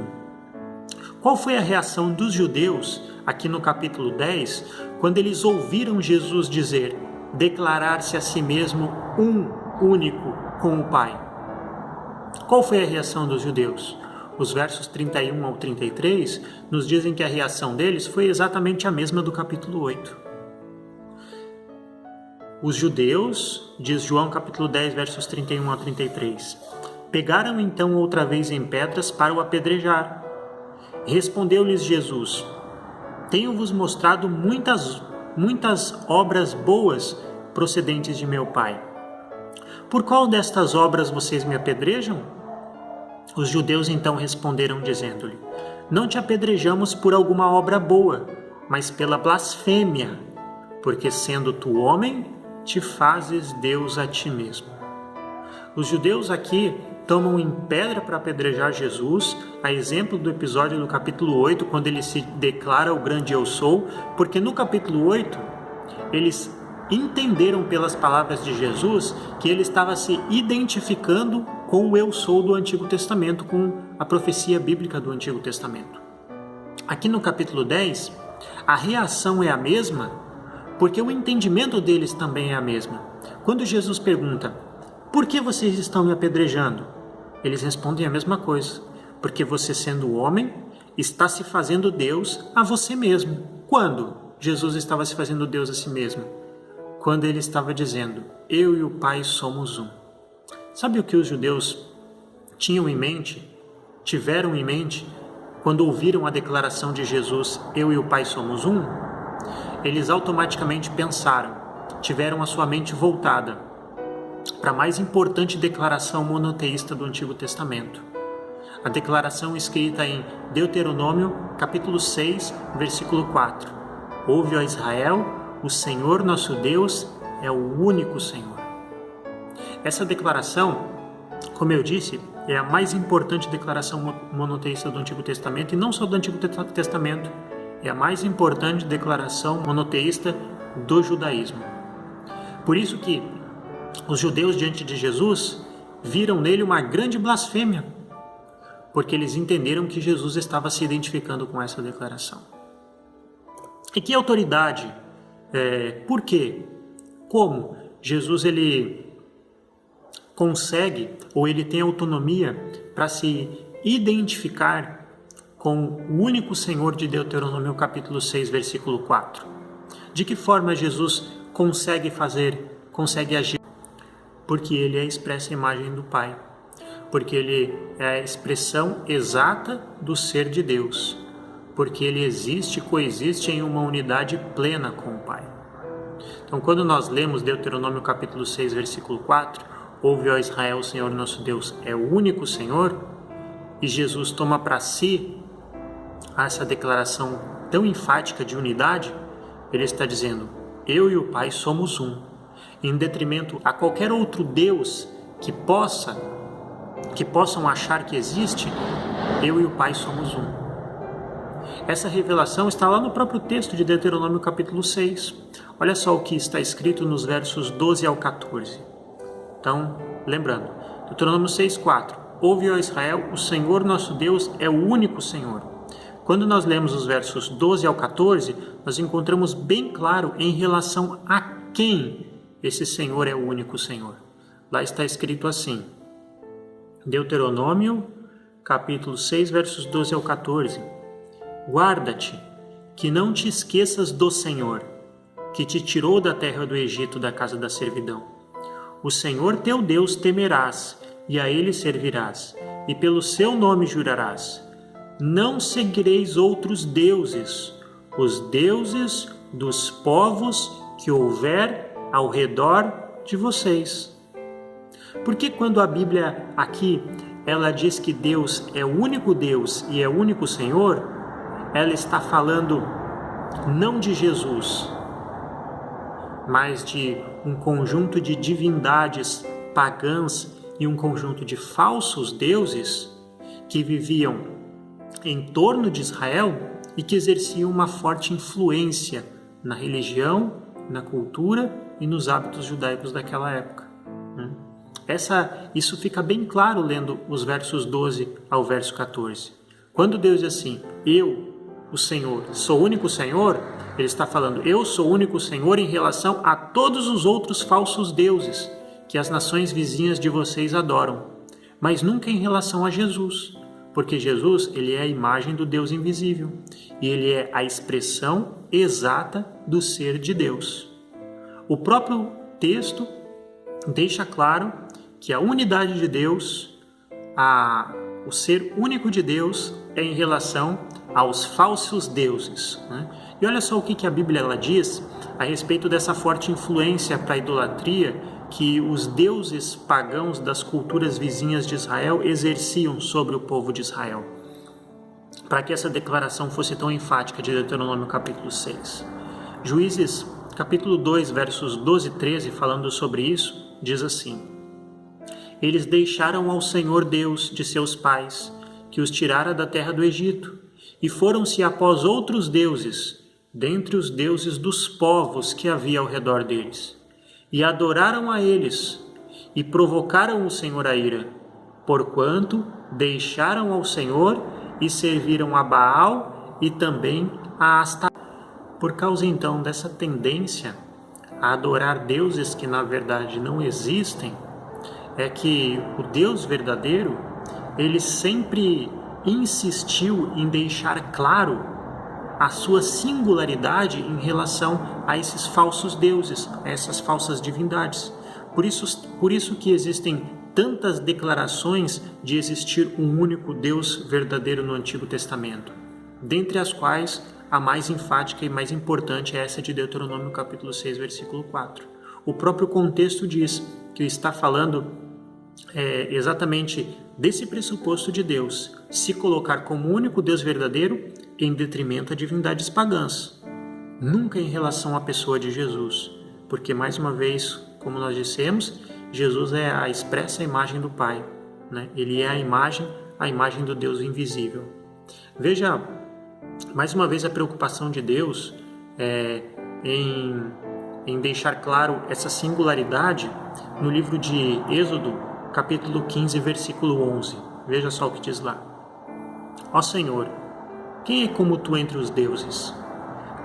Qual foi a reação dos judeus, aqui no capítulo 10, quando eles ouviram Jesus dizer, declarar-se a si mesmo um único com o Pai? Qual foi a reação dos judeus? Os versos 31 ao 33 nos dizem que a reação deles foi exatamente a mesma do capítulo 8. Os judeus, diz João capítulo 10, versos 31 a 33, pegaram então outra vez em pedras para o apedrejar. Respondeu-lhes Jesus, tenho-vos mostrado muitas obras boas procedentes de meu Pai. Por qual destas obras vocês me apedrejam? Os judeus então responderam dizendo-lhe, não te apedrejamos por alguma obra boa, mas pela blasfêmia, porque sendo tu homem, te fazes Deus a ti mesmo. Os judeus aqui tomam em pedra para apedrejar Jesus, a exemplo do episódio do capítulo 8, quando ele se declara o grande eu sou, porque no capítulo 8, eles entenderam pelas palavras de Jesus que ele estava se identificando com o eu sou do Antigo Testamento, com a profecia bíblica do Antigo Testamento. Aqui no capítulo 10, a reação é a mesma, porque o entendimento deles também é a mesma. Quando Jesus pergunta, por que vocês estão me apedrejando? Eles respondem a mesma coisa, porque você sendo homem, está se fazendo Deus a você mesmo. Quando Jesus estava se fazendo Deus a si mesmo? Quando ele estava dizendo, eu e o Pai somos um. Sabe o que os judeus tiveram em mente, quando ouviram a declaração de Jesus, eu e o Pai somos um? Eles automaticamente pensaram, tiveram a sua mente voltada para a mais importante declaração monoteísta do Antigo Testamento. A declaração escrita em Deuteronômio, capítulo 6, versículo 4. Ouve, ó Israel, o Senhor nosso Deus é o único Senhor. Essa declaração, como eu disse, é a mais importante declaração monoteísta do Antigo Testamento, e não só do Antigo Testamento, é a mais importante declaração monoteísta do judaísmo. Por isso que os judeus diante de Jesus viram nele uma grande blasfêmia, porque eles entenderam que Jesus estava se identificando com essa declaração. E que autoridade? Por quê? Como Jesus ele consegue, ou ele tem autonomia para se identificar com o único Senhor de Deuteronômio capítulo 6, versículo 4? De que forma Jesus consegue agir? Porque ele é a expressa imagem do Pai. Porque ele é a expressão exata do ser de Deus. Porque ele coexiste em uma unidade plena com o Pai. Então, quando nós lemos Deuteronômio capítulo 6, versículo 4, ouve, ó Israel, o Senhor nosso Deus é o único Senhor, e Jesus toma para si essa declaração tão enfática de unidade, ele está dizendo, eu e o Pai somos um, em detrimento a qualquer outro Deus que possam achar que existe, eu e o Pai somos um. Essa revelação está lá no próprio texto de Deuteronômio capítulo 6. Olha só o que está escrito nos versos 12 ao 14. Então, lembrando, Deuteronômio 6, 4. Ouve, ó Israel, o Senhor nosso Deus é o único Senhor. Quando nós lemos os versos 12 ao 14, nós encontramos bem claro em relação a quem esse Senhor é o único Senhor. Lá está escrito assim, Deuteronômio, capítulo 6, versos 12 ao 14. Guarda-te, que não te esqueças do Senhor, que te tirou da terra do Egito, da casa da servidão. O Senhor teu Deus temerás, e a Ele servirás, e pelo seu nome jurarás. Não seguireis outros deuses, os deuses dos povos que houver ao redor de vocês. Porque quando a Bíblia aqui, ela diz que Deus é o único Deus e é o único Senhor, ela está falando não de Jesus, mas de um conjunto de divindades pagãs e um conjunto de falsos deuses que viviam em torno de Israel e que exerciam uma forte influência na religião, na cultura e nos hábitos judaicos daquela época. Isso fica bem claro lendo os versos 12 ao verso 14. Quando Deus diz assim, eu, o Senhor, sou o único Senhor, ele está falando, eu sou o único Senhor em relação a todos os outros falsos deuses que as nações vizinhas de vocês adoram, mas nunca em relação a Jesus, porque Jesus, ele é a imagem do Deus invisível e ele é a expressão exata do ser de Deus. O próprio texto deixa claro que a unidade de Deus, o ser único de Deus é em relação aos falsos deuses. E olha só o que a Bíblia ela diz a respeito dessa forte influência para a idolatria que os deuses pagãos das culturas vizinhas de Israel exerciam sobre o povo de Israel. Para que essa declaração fosse tão enfática de Deuteronômio capítulo 6. Juízes capítulo 2, versos 12 e 13, falando sobre isso, diz assim, eles deixaram ao Senhor Deus de seus pais, que os tirara da terra do Egito, e foram-se após outros deuses, dentre os deuses dos povos que havia ao redor deles, e adoraram a eles, e provocaram o Senhor a ira, porquanto deixaram ao Senhor e serviram a Baal e também a Astarote. Por causa então dessa tendência a adorar deuses que na verdade não existem, é que o Deus verdadeiro, ele sempre insistiu em deixar claro a sua singularidade em relação a esses falsos deuses, a essas falsas divindades. Por isso que existem tantas declarações de existir um único Deus verdadeiro no Antigo Testamento, dentre as quais a mais enfática e mais importante é essa de Deuteronômio capítulo 6, versículo 4. O próprio contexto diz que está falando exatamente desse pressuposto de Deus se colocar como o único Deus verdadeiro em detrimento a divindades pagãs. Nunca em relação à pessoa de Jesus, porque, mais uma vez, como nós dissemos, Jesus é a expressa imagem do Pai, né? Ele é a imagem do Deus invisível. Veja, mais uma vez, a preocupação de Deus em deixar claro essa singularidade no livro de Êxodo, capítulo 15, versículo 11. Veja só o que diz lá. Ó Senhor, quem é como tu entre os deuses?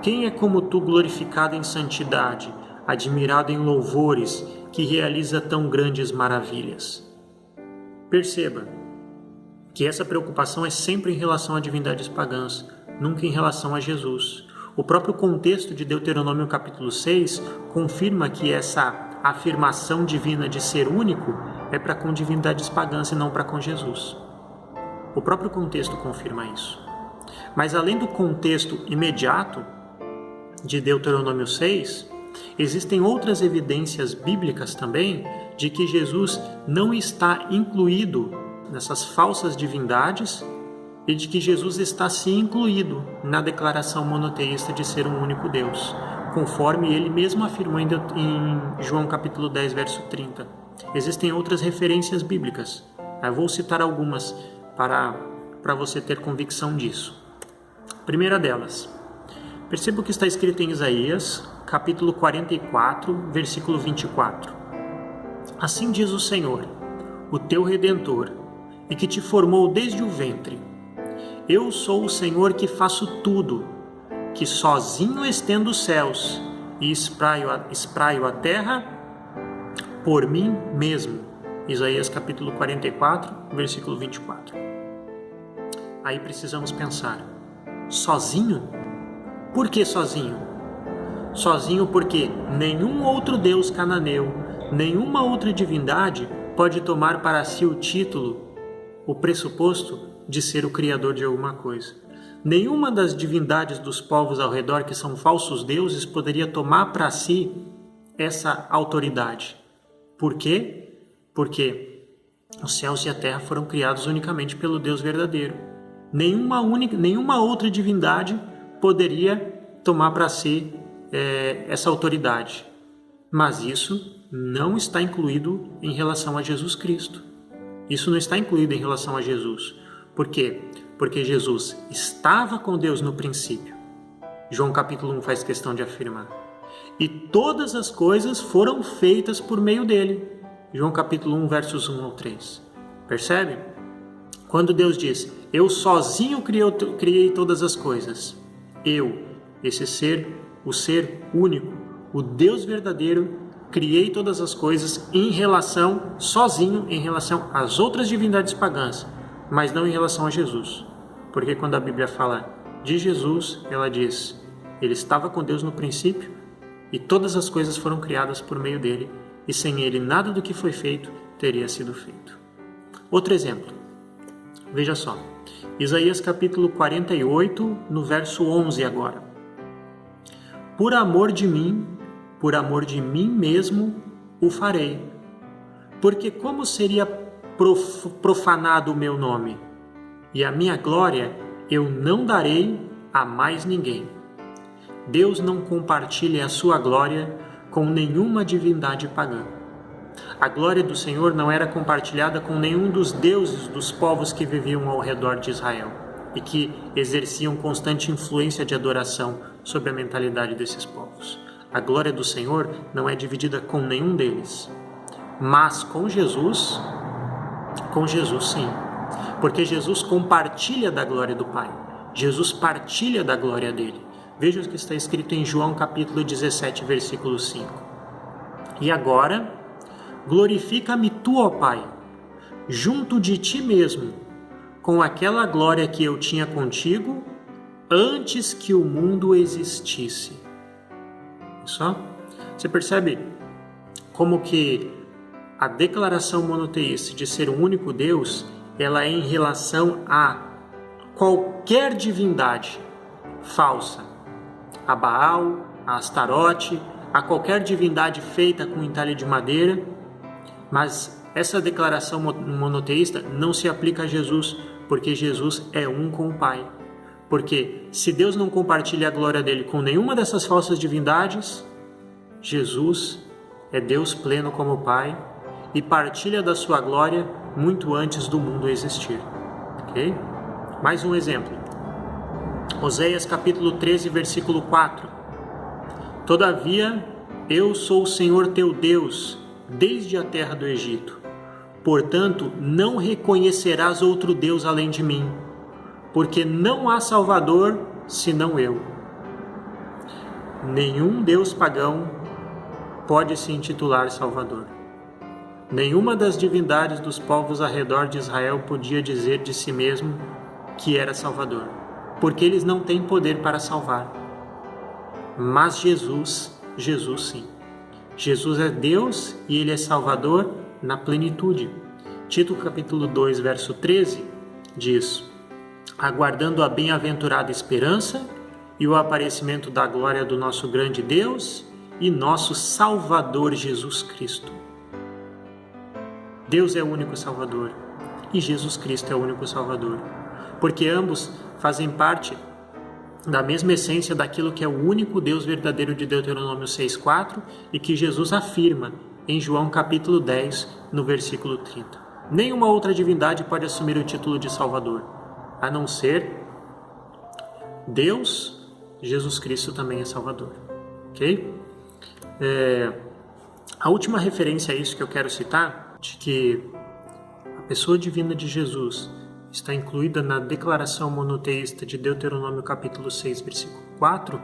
Quem é como tu glorificado em santidade, admirado em louvores, que realiza tão grandes maravilhas? Perceba que essa preocupação é sempre em relação a divindades pagãs, nunca em relação a Jesus. O próprio contexto de Deuteronômio capítulo 6 confirma que essa afirmação divina de ser único é para com divindades pagãs e não para com Jesus. O próprio contexto confirma isso. Mas além do contexto imediato de Deuteronômio 6, existem outras evidências bíblicas também de que Jesus não está incluído nessas falsas divindades e de que Jesus está sim incluído na declaração monoteísta de ser um único Deus, conforme ele mesmo afirmou em João capítulo 10, verso 30. Existem outras referências bíblicas. Eu vou citar algumas para você ter convicção disso. Primeira delas, perceba o que está escrito em Isaías, capítulo 44, versículo 24. Assim diz o Senhor, o teu Redentor, e que te formou desde o ventre. Eu sou o Senhor que faço tudo, que sozinho estendo os céus e espraio a terra por mim mesmo. Isaías capítulo 44, versículo 24. Aí precisamos pensar, sozinho? Por que sozinho? Sozinho porque nenhum outro deus cananeu, nenhuma outra divindade pode tomar para si o título, o pressuposto de ser o criador de alguma coisa. Nenhuma das divindades dos povos ao redor que são falsos deuses poderia tomar para si essa autoridade. Por quê? Porque os céus e a terra foram criados unicamente pelo Deus verdadeiro. Nenhuma outra divindade poderia tomar para si essa autoridade. Mas isso não está incluído em relação a Jesus Cristo. Isso não está incluído em relação a Jesus. Por quê? Porque Jesus estava com Deus no princípio. João capítulo 1 faz questão de afirmar. E todas as coisas foram feitas por meio dele. João capítulo 1, versos 1 ao 3. Percebe? Quando Deus diz, eu sozinho criei todas as coisas. Eu, esse ser, o ser único, o Deus verdadeiro, criei todas as coisas sozinho em relação às outras divindades pagãs, mas não em relação a Jesus. Porque quando a Bíblia fala de Jesus, ela diz, ele estava com Deus no princípio e todas as coisas foram criadas por meio dele, e sem ele nada do que foi feito teria sido feito. Outro exemplo, veja só, Isaías capítulo 48, no verso 11 agora. Por amor de mim mesmo o farei, porque como seria profanado o meu nome, e a minha glória eu não darei a mais ninguém. Deus não compartilha a sua glória com nenhuma divindade pagã. A glória do Senhor não era compartilhada com nenhum dos deuses dos povos que viviam ao redor de Israel e que exerciam constante influência de adoração sobre a mentalidade desses povos. A glória do Senhor não é dividida com nenhum deles. Mas com Jesus sim. Porque Jesus compartilha da glória do Pai. Jesus partilha da glória dele. Veja o que está escrito em João capítulo 17, versículo 5. E agora, glorifica-me tu, ó Pai, junto de ti mesmo, com aquela glória que eu tinha contigo antes que o mundo existisse. Só? Você percebe como que a declaração monoteísta de ser um único Deus, ela é em relação a qualquer divindade falsa, a Baal, a Astarote, a qualquer divindade feita com entalhe de madeira, mas essa declaração monoteísta não se aplica a Jesus, porque Jesus é um com o Pai. Porque se Deus não compartilha a glória dele com nenhuma dessas falsas divindades, Jesus é Deus pleno como o Pai e partilha da sua glória muito antes do mundo existir. Ok? Mais um exemplo. Oséias capítulo 13, versículo 4. Todavia, eu sou o Senhor teu Deus, desde a terra do Egito. Portanto, não reconhecerás outro Deus além de mim, porque não há Salvador senão eu. Nenhum Deus pagão pode se intitular Salvador. Nenhuma das divindades dos povos ao redor de Israel podia dizer de si mesmo que era Salvador, porque eles não têm poder para salvar. Mas Jesus sim. Jesus é Deus e Ele é Salvador na plenitude. Tito capítulo 2, verso 13 diz: aguardando a bem-aventurada esperança e o aparecimento da glória do nosso grande Deus e nosso Salvador Jesus Cristo. Deus é o único Salvador e Jesus Cristo é o único Salvador, porque ambos fazem parte da mesma essência daquilo que é o único Deus verdadeiro de Deuteronômio 6,4 e que Jesus afirma em João capítulo 10, no versículo 30. Nenhuma outra divindade pode assumir o título de Salvador, a não ser Deus. Jesus Cristo também é Salvador. Ok? A última referência a isso que eu quero citar, de que a pessoa divina de Jesus está incluída na declaração monoteísta de Deuteronômio capítulo 6, versículo 4,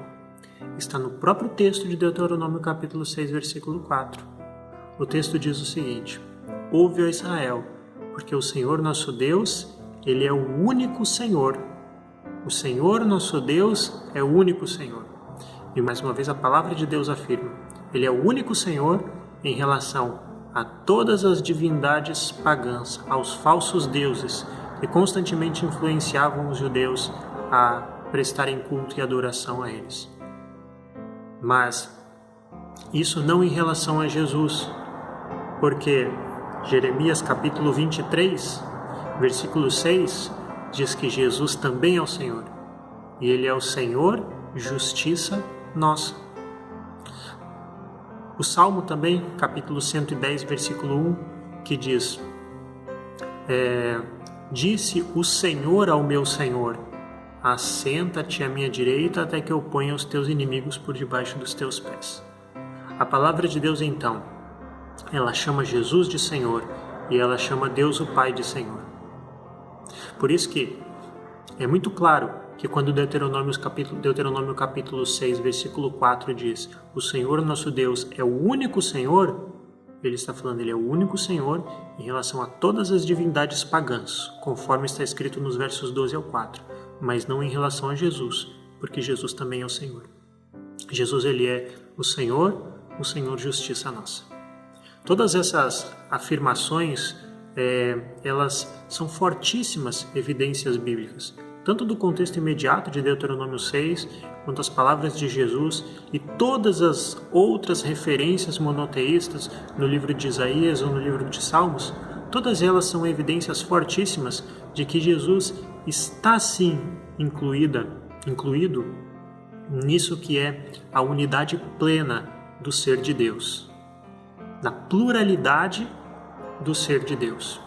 está no próprio texto de Deuteronômio capítulo 6, versículo 4. O texto diz o seguinte: ouve, ó Israel, porque o Senhor nosso Deus, Ele é o único Senhor. O Senhor nosso Deus é o único Senhor. E mais uma vez a palavra de Deus afirma: Ele é o único Senhor em relação a todas as divindades pagãs, aos falsos deuses que constantemente influenciavam os judeus a prestarem culto e adoração a eles. Mas isso não em relação a Jesus, porque Jeremias capítulo 23, versículo 6, diz que Jesus também é o Senhor, e Ele é o Senhor, justiça nossa. O Salmo também, capítulo 110, versículo 1, que diz: disse o Senhor ao meu Senhor, assenta-te à minha direita até que eu ponha os teus inimigos por debaixo dos teus pés. A palavra de Deus, então, ela chama Jesus de Senhor e ela chama Deus o Pai de Senhor. Por isso que é muito claro que quando Deuteronômio capítulo 6, versículo 4 diz: o Senhor nosso Deus é o único Senhor, ele está falando, ele é o único Senhor em relação a todas as divindades pagãs, conforme está escrito nos versos 12 ao 4, mas não em relação a Jesus, porque Jesus também é o Senhor. Jesus, ele é o Senhor justiça nossa. Todas essas afirmações, elas são fortíssimas evidências bíblicas, tanto do contexto imediato de Deuteronômio 6, quanto as palavras de Jesus e todas as outras referências monoteístas no livro de Isaías ou no livro de Salmos. Todas elas são evidências fortíssimas de que Jesus está sim incluído nisso que é a unidade plena do ser de Deus, na pluralidade do ser de Deus.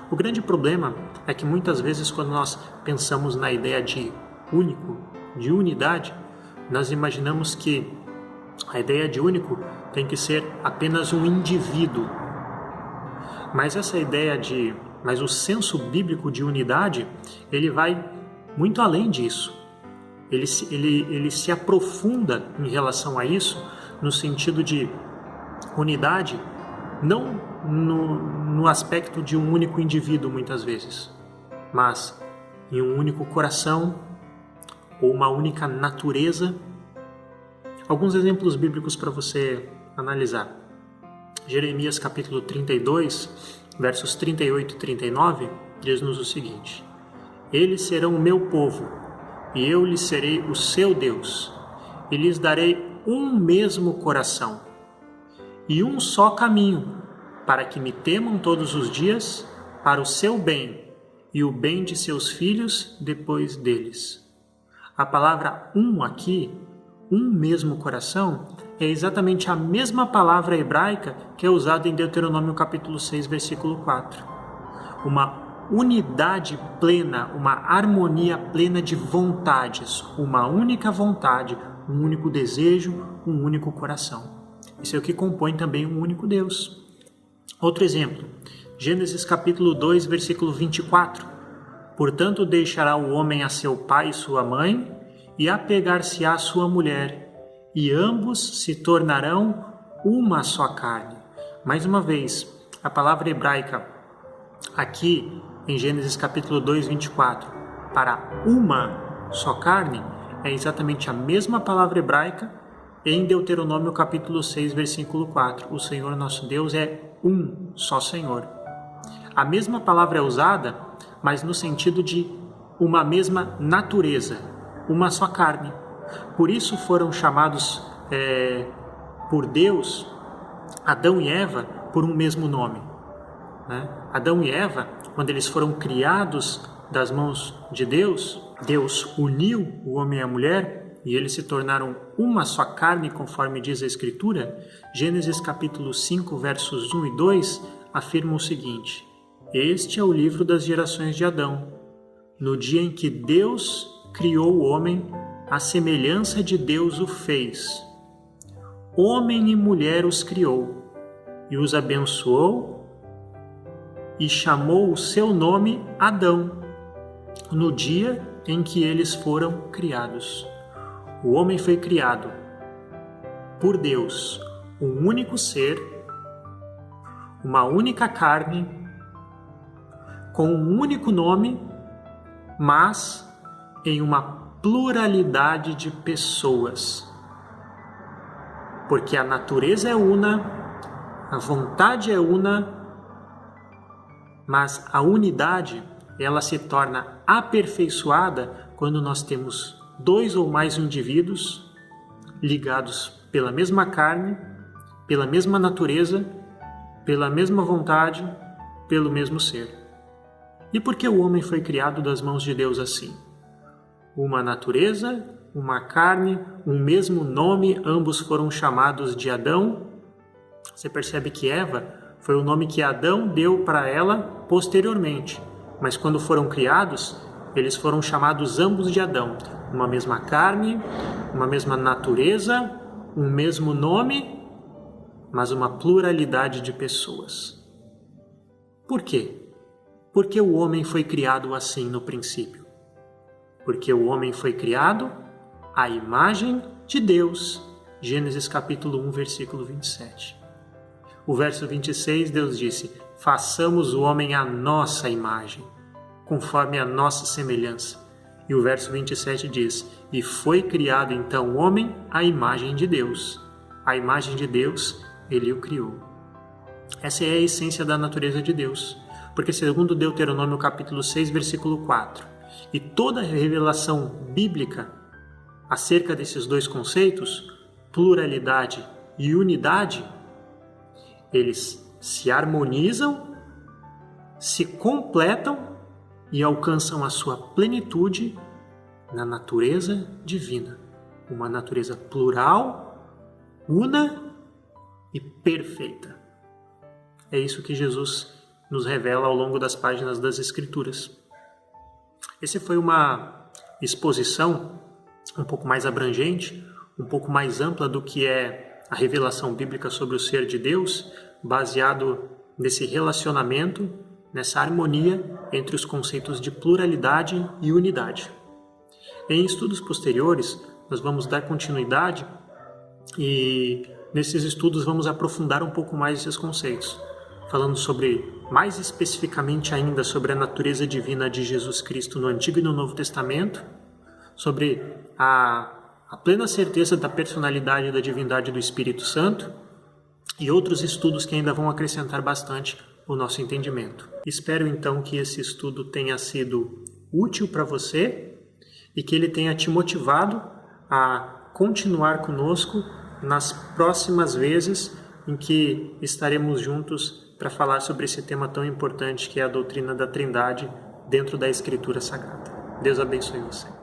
O grande problema é que muitas vezes quando nós pensamos na ideia de único, de unidade, nós imaginamos que a ideia de único tem que ser apenas um indivíduo. Mas mas o senso bíblico de unidade, ele vai muito além disso. Ele se aprofunda em relação a isso, no sentido de unidade, não no aspecto de um único indivíduo muitas vezes, mas em um único coração ou uma única natureza. Alguns exemplos bíblicos para você analisar. Jeremias capítulo 32, versos 38 e 39, diz-nos o seguinte: eles serão o meu povo, e eu lhes serei o seu Deus, e lhes darei um mesmo coração e um só caminho, para que me temam todos os dias, para o seu bem e o bem de seus filhos depois deles. A palavra aqui, um mesmo coração, é exatamente a mesma palavra hebraica que é usada em Deuteronômio capítulo 6, versículo 4. Uma unidade plena, uma harmonia plena de vontades, uma única vontade, um único desejo, um único coração. Isso é o que compõe também um único Deus. Outro exemplo, Gênesis capítulo 2, versículo 24. Portanto, deixará o homem a seu pai e sua mãe, e apegar-se-á à sua mulher, e ambos se tornarão uma só carne. Mais uma vez, a palavra hebraica aqui em Gênesis capítulo 2, 24, para uma só carne, é exatamente a mesma palavra hebraica em Deuteronômio capítulo 6, versículo 4. O Senhor nosso Deus é um só Senhor. A mesma palavra é usada, mas no sentido de uma mesma natureza, uma só carne. Por isso foram chamados por Deus, Adão e Eva, por um mesmo nome. Né? Adão e Eva, quando eles foram criados das mãos de Deus, Deus uniu o homem e a mulher e eles se tornaram uma só carne, conforme diz a Escritura. Gênesis capítulo 5, versos 1 e 2, afirma o seguinte: Este é o livro das gerações de Adão. No dia em que Deus criou o homem, à semelhança de Deus o fez. Homem e mulher os criou, e os abençoou, e chamou o seu nome Adão, no dia em que eles foram criados. O homem foi criado por Deus, um único ser, uma única carne, com um único nome, mas em uma pluralidade de pessoas. Porque a natureza é una, a vontade é una, mas a unidade, ela se torna aperfeiçoada quando nós temos dois ou mais indivíduos ligados pela mesma carne, pela mesma natureza, pela mesma vontade, pelo mesmo ser. E por que o homem foi criado das mãos de Deus assim? Uma natureza, uma carne, um mesmo nome, ambos foram chamados de Adão. Você percebe que Eva foi o nome que Adão deu para ela posteriormente, mas quando foram criados, eles foram chamados ambos de Adão. Uma mesma carne, uma mesma natureza, um mesmo nome, mas uma pluralidade de pessoas. Por quê? Porque o homem foi criado assim no princípio. Porque o homem foi criado à imagem de Deus. Gênesis capítulo 1, versículo 27. O verso 26, Deus disse: façamos o homem à nossa imagem, conforme a nossa semelhança. E o verso 27 diz: e foi criado então o homem à imagem de Deus. A imagem de Deus, ele o criou. Essa é a essência da natureza de Deus. Porque segundo Deuteronômio capítulo 6, versículo 4, e toda a revelação bíblica acerca desses dois conceitos, pluralidade e unidade, eles se harmonizam, se completam e alcançam a sua plenitude na natureza divina. Uma natureza plural, una e perfeita. É isso que Jesus nos revela ao longo das páginas das Escrituras. Essa foi uma exposição um pouco mais abrangente, um pouco mais ampla do que é a revelação bíblica sobre o ser de Deus, baseado nesse relacionamento, nessa harmonia entre os conceitos de pluralidade e unidade. Em estudos posteriores, nós vamos dar continuidade e nesses estudos vamos aprofundar um pouco mais esses conceitos, falando mais especificamente ainda sobre a natureza divina de Jesus Cristo no Antigo e no Novo Testamento, sobre a plena certeza da personalidade e da divindade do Espírito Santo e outros estudos que ainda vão acrescentar bastante o nosso entendimento. Espero então que esse estudo tenha sido útil para você e que ele tenha te motivado a continuar conosco nas próximas vezes em que estaremos juntos para falar sobre esse tema tão importante que é a doutrina da Trindade dentro da Escritura Sagrada. Deus abençoe você.